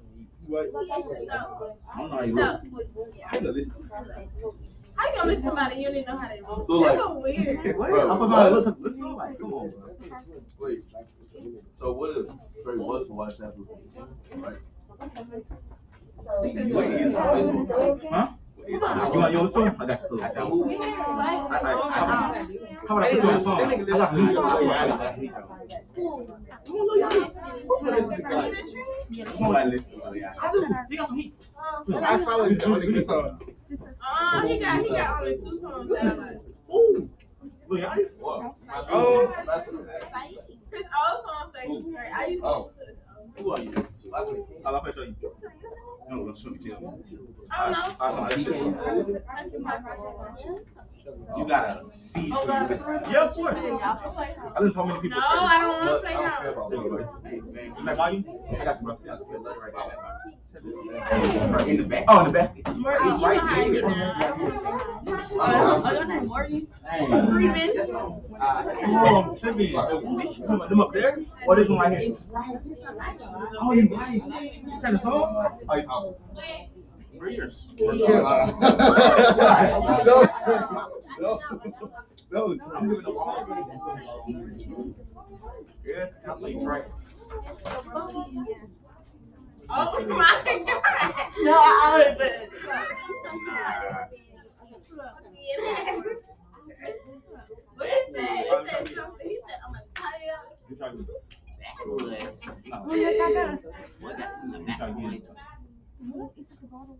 What? He X's out. I don't know how you No. look. I can listen. How you gonna listen to somebody you don't even know how they look? So, That's like- so weird. Bro, I'm about to listen. Like, come on, bro. Wait. So what if Trey was to watch that movie? Right. Huh? You want yours too? I got you. How about I put you on the song? I got music. Nobody listen to it. I do. He got some heat. That's probably the only good song. He got only 2 songs that I like. Ooh. Look, y'all. Oh. His old songs say he's great. I used to listen to his old. Who are you listening to? I'll show you. No, show me. Tell me. I don't know. You gotta see it for you listen. Yeah, of course. I listen to so many people. No, I don't want to play now. You like volume? I got you, bro. In the back. Oh, in the back. Morty, you know how I get now. Your name Morty? Freeman. Them up there? Or this one right here? Oh, you right. Turn the song? Oh, you talking? No. I'm giving them all. Yeah, I'm like right. Oh my God. No, I would, but. What he said? He said something. He said, I'm gonna tell you. You talking?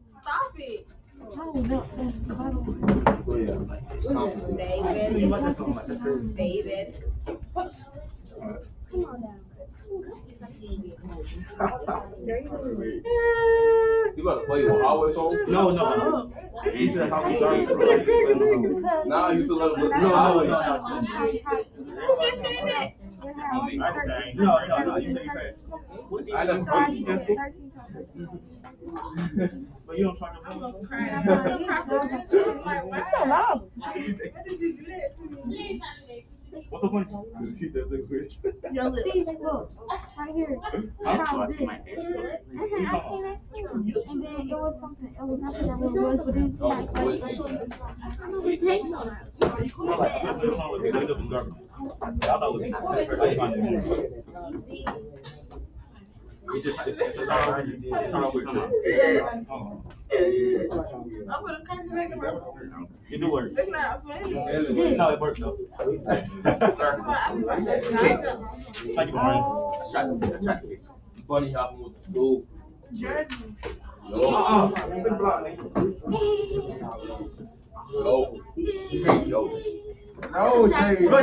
Stop it. David. You about to play the Highway song? No. He said how we dark. Nah, you still let him listen. No. Who just said that? No. You said you I know. but You don't try to. I almost cried. I was like, wow. That's so loud. Why did you do that to me? What's so funny? Keep that thing quick. Your lip. See, look, right here. That's How why I this. took my ass. I seen that too. And then it was something, it was nothing that was, but then It's just already did. It's already done. I'm gonna come back and work. You do work. It's not funny. No, it worked though. Thank you, Brian. Bunny hopping with the food. Jersey. No. Yo. No, Jay. No.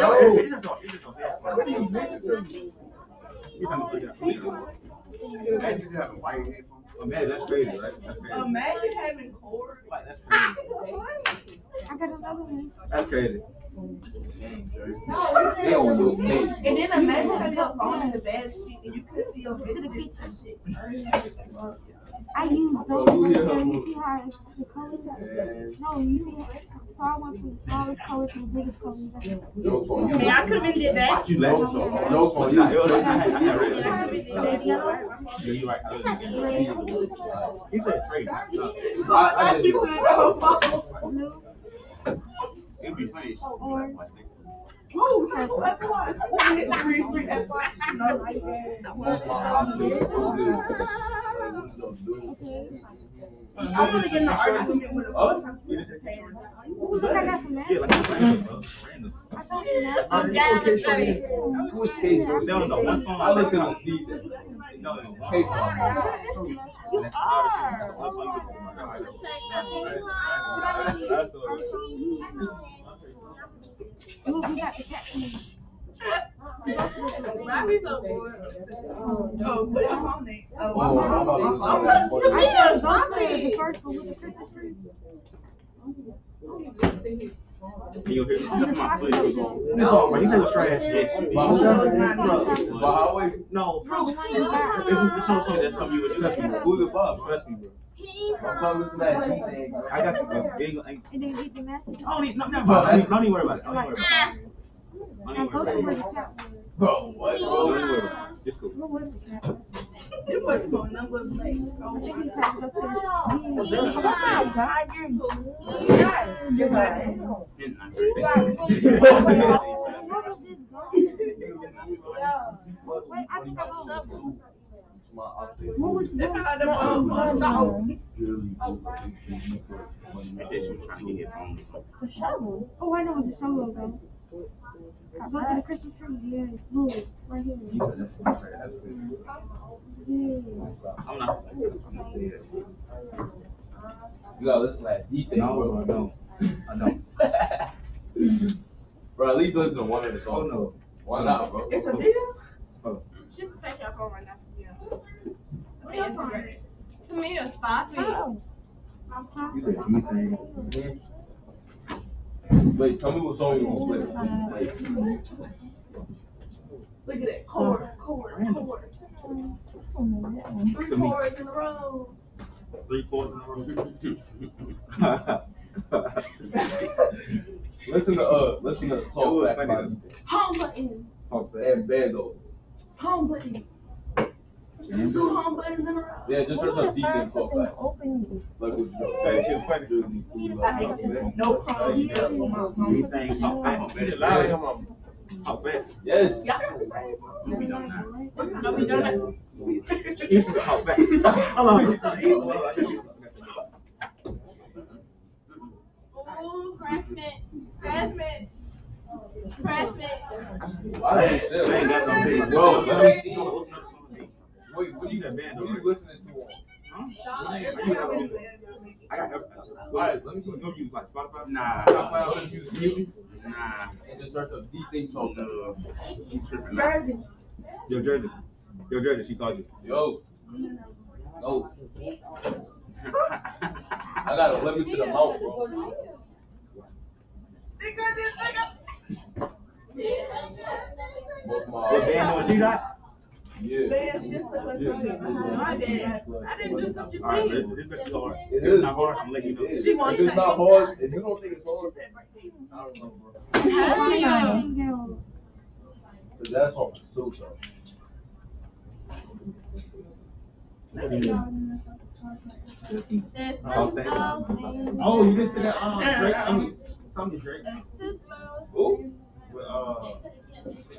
Man, that's crazy, right? That's crazy. Imagine having cord. Like, that's crazy. I got another one. That's crazy. They on your case. And then imagine having your phone in the bed sheet and you couldn't see your business and shit. I used those ones there. You see how the colors are? No, you see, so I went from the smallest color to the biggest color. Jokes on you. Man, I could have been did that. Jokes on you. Yeah, you're right. He said crazy. It'd be funny. I want to get in an argument with a boss. I got some Yeah, like random. Who is Kate? They don't know one song. I listen on DJ. No, Kate. Look, we got the cat. Robbie's so bored. Oh, put him on there. Oh, To me, it's The Robbie. first one with the Christmas tree. You hear this stuff in my foot. This song, bro. He said it was trash. Yes. No. It's no song that's something you would trust me. Google Bob, trust me, bro. I got you, bro. And then get the matches. Don't even worry about it. Don't even worry about it. I go to where the cat was. Bro, what? Don't even worry about it. It's cool. What was the cat? You put him on number of plates. I think he packed up there. Wait, I think I know. What was They feel like the ball was They said she was trying to get headphones. the shovel? Oh, I know what the shovel is. I go to the Christmas tree. Yeah, it's blue. Right here. Yeah. I'm not. You gotta listen to that D-thing, No, bro. I don't. Bro, at least listen to one of the Oh, songs. no. Why not, bro? It's a video? Just take your phone right now. Instagram. Samia, stop it. You said D-thing. Wait, tell me what song you gonna play. Look at that. Cord. Three chords in a row. 3 chords in a row. Listen to Salt Back by D-Thing. Home button. And Bando. Home button. 2 home buttons in a row. Yeah, just search up D-Thing Salt Back. Like with Joe. Hey, she's funny, dude. No song. These things talk back. Talk back. Yes. We don't know. No, we don't. You should talk back. Hold on. Ooh, harassment. I ain't I ain't got no taste. Bro, let me see. Wait, what You got band, are you right? listening to? I got everything. Alright, let me see. You don't use like Spotify? Spotify, use music, Nah. and just search up D-Thing Salt Back. You tripping. Jersey. Yo, Jersey, she called you. Yo. No. I gotta limit to the mouth, bro. What band on G-Dot? Yeah. Man, she just like Yeah. no, I didn't do something All right, big. this better be hard. It If is. it's not hard, I'm letting you know. It is. She wants If it's not hard, if you don't think it's hard, I don't know, bro. Cause that's on so tough. There's I'll no say it. stopping. Oh, you just said that, Drake, I mean, something Drake. It's too close. Ooh. With,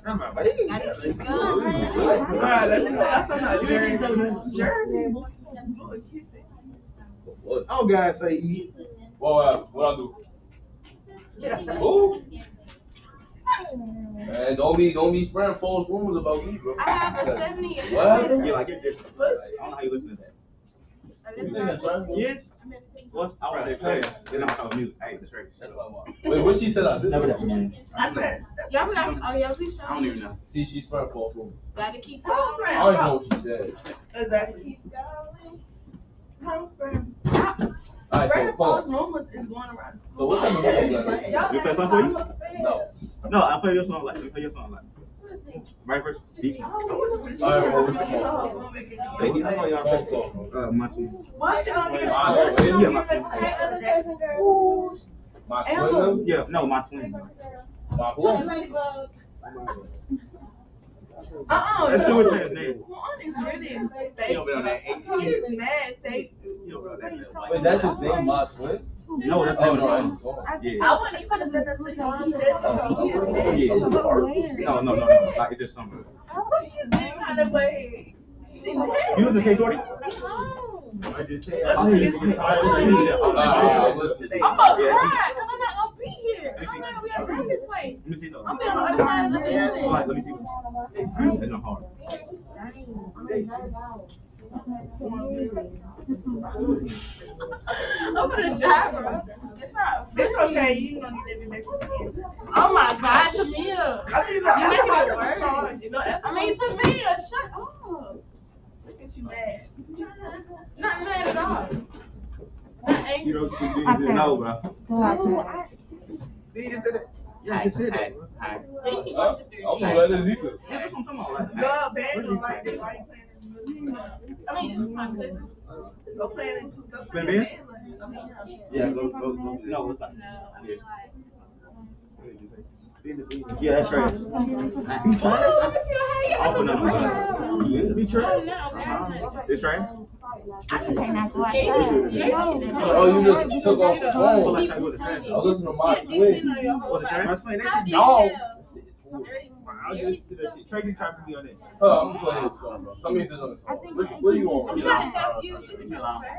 never mind, but it Gotta keep going. Right, let me tell you something. Jersey. What? Oh, God, say eat. What I do? Ooh. Man, don't be spreading false rumors about me, bro. I have a 70. What? Yeah, like, it's different. I don't know how you listen to that. You think that's right? Yes. What? I want to say, then I'm talking music. Hey, that's right. That's what I want. Wait, what she said I did? Never that, man. I said, Y'all got, oh, y'all be I don't even know. See, she spread false rumors. Gotta keep I going. don't even know what she said. exactly. Keep going. Home spread. Alright, so Spread false phone. rumors is going around. So what type of music you like? You play something for you? No. No, I'll play your song like, play your song like. Right first? Deep. Alright, well, what's the phone? Say, I know y'all play, my team. Why she gonna get Yeah, my twin. My twin? Yeah, no, my twin. My who? Let's do it to his name. One is really fake. He over there on that 18. He's mad fake. He over there on that Wait, that's his name, my twin? No, that's Oh, not no, his that's song. his song. Yeah. I wouldn't even have done that to you. He said that. Yeah. No. Like, it's just something. But she's that kind of way. She You listen to K Shorty? I just said. I'm gonna cry because I'm not gonna be here. I'm not gonna be at practice place. Let me see those. I'm on the other side of the building. All right, let me see. It's not hard. I'm gonna die, bro. It's okay. You gonna get me back to me. Oh my God, Tamia. I mean, you making it worse. You know, I mean, Tamia, shut up. Look at you mad. Not mad at all. Not angry. You don't speak English, no, bro. Did you just say that? Yeah, I said that. I'm glad it's equal. Yeah, that's what I'm talking about. No, band don't like that. Why you playing in the music? I mean, this is my cousin. Go play in Play band? Yeah, go. No, it's not. No, I mean, like. Yeah, that's right. Let me see your I'll put hair. another one. Be Oh, sure. no, This right? Oh, you just took off the Oh, phone. like I go to trash. I listen to my twin. Oh, the trash? My twin, How that's do a you dog. know? I'll just do that shit. Tracy tried to be on it. I'm gonna go ahead and song, bro. Tell me if this on the phone. What are you on I'm right trying now? to help you.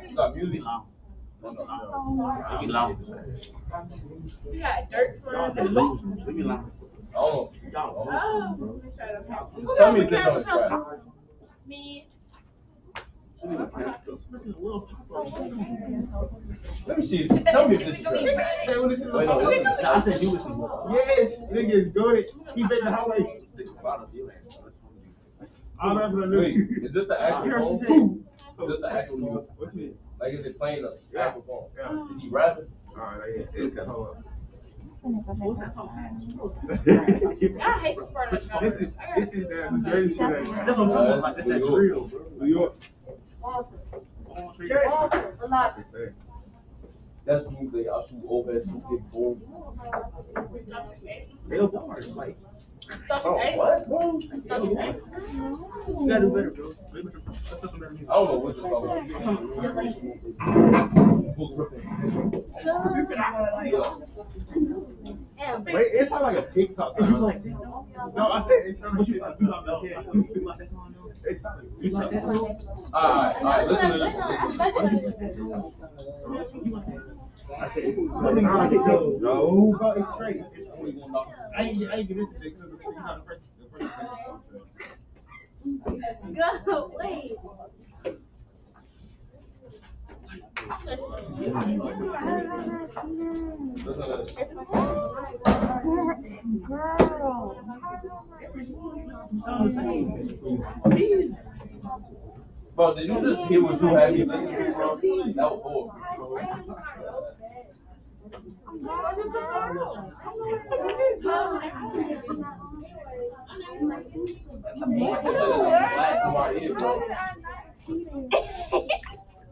You got music? No, no. Leave me alone. You got dirt for Leave me alone. I don't Y'all. know. Oh. Tell me if this on the track. Me. Let me see. Tell me if this is track. Say what this is Wait, no, about. listen. No, I said you listen to it. Yes, niggas do it. Keep it in the highway. I'm not gonna Wait, listen. is this an actual You heard she song? said. Is this an actual song? What you mean? Like, is it playing an Yeah. actual song? Yeah. Is he rapping? Alright, yeah. It's got hold up. I hate this part of the This is the dirty shit. That's what I'm talking about. That's that drill, bro. New York. A lot. That's me, like, I shoot over, shoot big boom. Real bars, like. Oh, what? You gotta do better, bro. Let's put some better music. I don't know what you're talking about. Wait, it sounds like a TikTok. No, I said it sounds like you like that song. It sounds like you like that song. Alright, listen to this I said it sounds like it goes. No, but it's straight. I ain't get this today because it's not the first. Go, wait. Bro, did you just hear what you had me listen to, bro? That was horrible. Last of my ear, bro.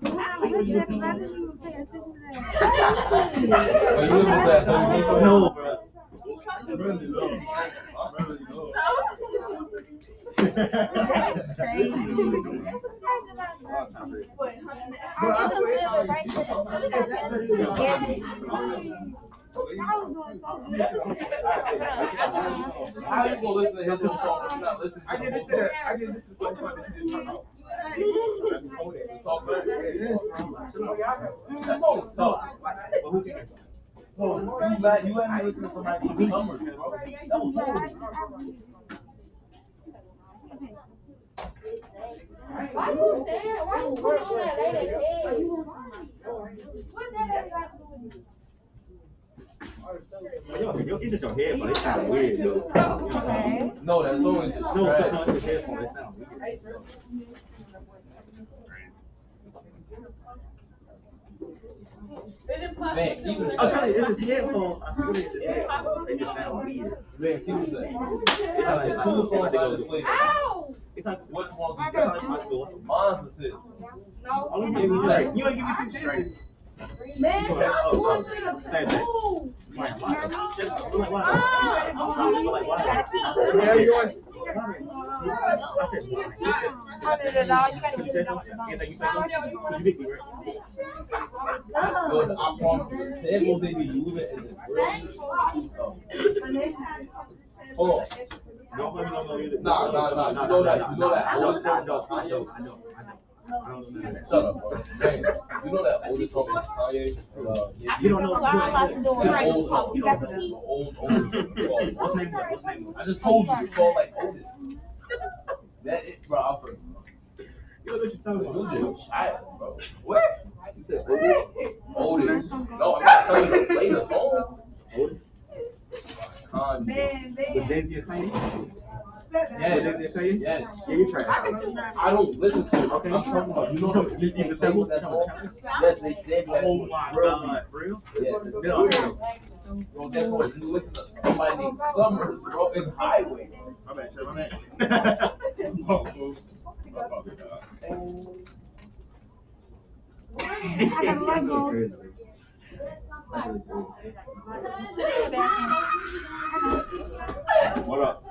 I looked at it, I didn't even pay attention to But you look at that, though. No, bro. Really low. Really low. How you gonna listen to his song if you're not listening to I get this to I get this to play fun that you just turned off. talk about it? That song was tough. But who cares? No, you let me listen to somebody from Summers, bro. That was horrible. Why you stand? Why you put on that lady head? What that got to do with you? It's just your head, but it sounds weird, though. No, that song is just No, trash. it's your headphone. It sounds weird. Man, keep it. I'm telling you, it's his headphone. I swear it's his headphone. They just sound weird. Man, keep it. It's like Two songs I just played. Ow! It's like Which one's it's like Mine's the tip. all of them is like you ain't give me 2 chances. Man, Oh, I'm going to the same thing. pool. Like, why? Like, why? Like, why? Where are you going? But I promise you, samples they be using is really. Hold on. No. Nah. You know that old song by Kanye? I know. Shut up, bro. Man, you know that oldest song by Kanye? You don't know. It's an old song. You don't know the old song. What's name? I just told you it's called like Otis. That is, bro. I forgot. You just child, bro. What? You said Otis. No, I'm not telling you to play the song. Otis. Kanye. Man, With Jay-Z and Kanye? Yes. Yeah, you try. I don't listen to it. Okay. I'm talking about, you know the You people tell me that song? Yes, they said that. Oh my God, for real? Yes, it's real. Bro, guess what? You listen to somebody named Summers, bro, in Highway. My bad. What up?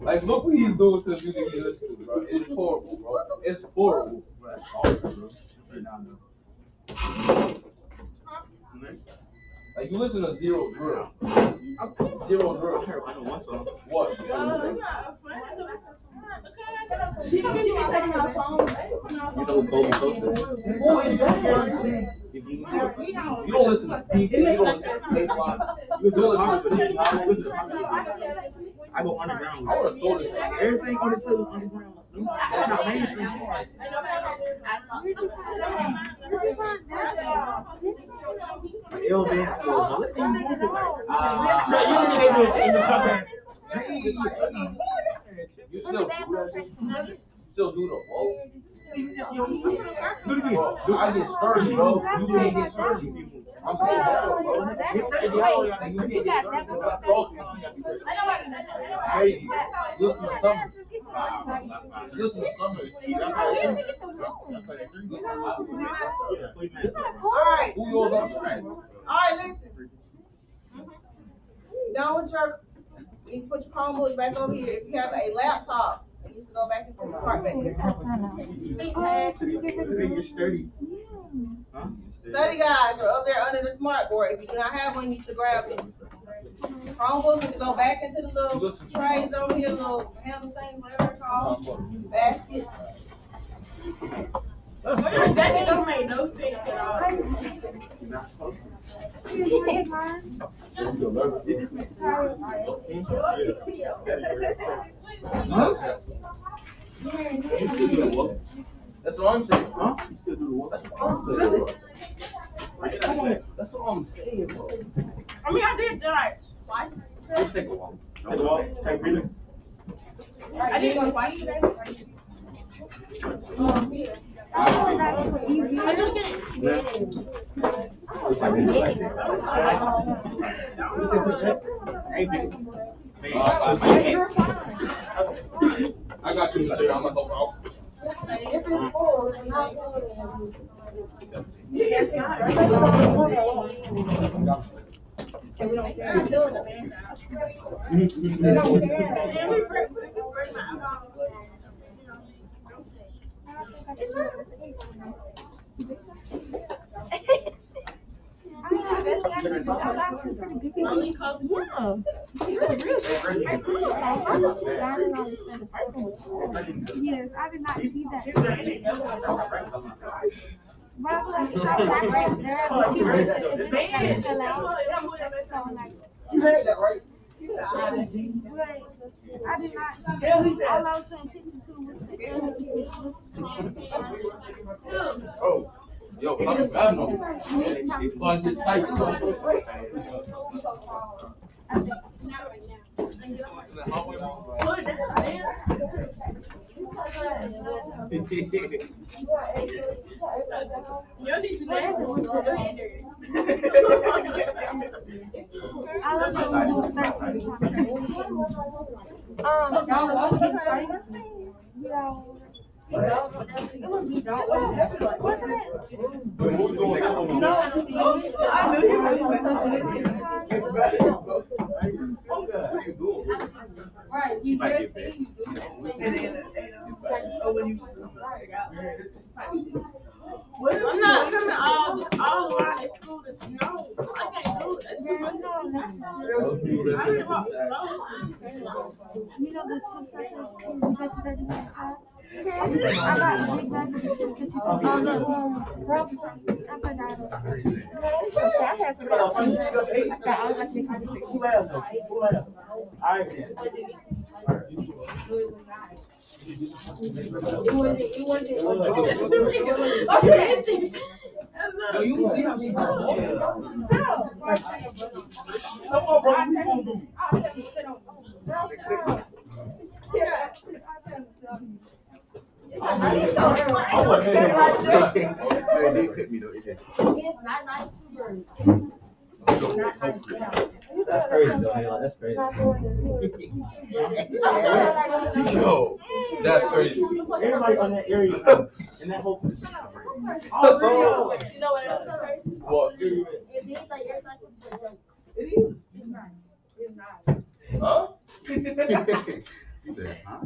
Like, look what he's doing to the music he listens to, bro. It's horrible, bro. It's horrible. Like, you listen to Zero Drill. Zero Drill. I know one song. What? She was taking her phone. You know Kobe Coaster? Who is that? You don't listen to Pete. You don't listen to K-Pop. You don't listen to I go underground. I would have thought this. Everything on the play was underground. That's not mainstream. Ill man, so let's even move it right. You still do that? You still do the whoa? Bro, I get sturdy, bro. You can't get sturdy. I'm saying that, bro. You can't get sturdy. I'm talking. Crazy. Listen to Summers. Listen to Summers. Alright. Who yours on? Alright, listen. Done with your, you put your Chromebooks back over here. If you have a laptop, you need to go back into the cart back there. You're sturdy. Study guides are up there under the smart board. If you do not have one, you need to grab it. Chromebooks need to go back into the little trays over here, little handle things, whatever it's called. Baskets. That don't make no sense at all. That's what I'm saying. Huh? You still do the what? That's what I'm saying, bro. I mean, I did like twice. Let's take a walk. Take a walk. Take a breather. I did go twice today. I just did. Hey, baby. You're fine. I got you, Michelle. I'm gonna help out. If it's full, it's not full. And we don't care. I'm doing the man now. We don't care. And we bring my alcohol. Yes, I did not see that. But I feel like it's not You heard that, right? I did not. All I was paying attention to was Oh, yo, I'm bad no. Like this type of You need to dance with your hand dirty. I was doing 13 Right, you just see I'm not coming all around the school to snow. I can't do it. That's too much. I didn't walk slow. You know the chips that you had? I got a big bag of chips that you said, oh, the ruffles. I forgot it. I was like, Yo, you see how she Come on, bro. What you gonna do? They picked me though. it's not nice to burn. That's crazy, though. Ayla. That's crazy. Yo, that's crazy. Everybody on that area, in that whole position. Oh, you know what else is crazy? What? It means like every time you put a joke. It is. It's not. It's not. Huh? He said, huh?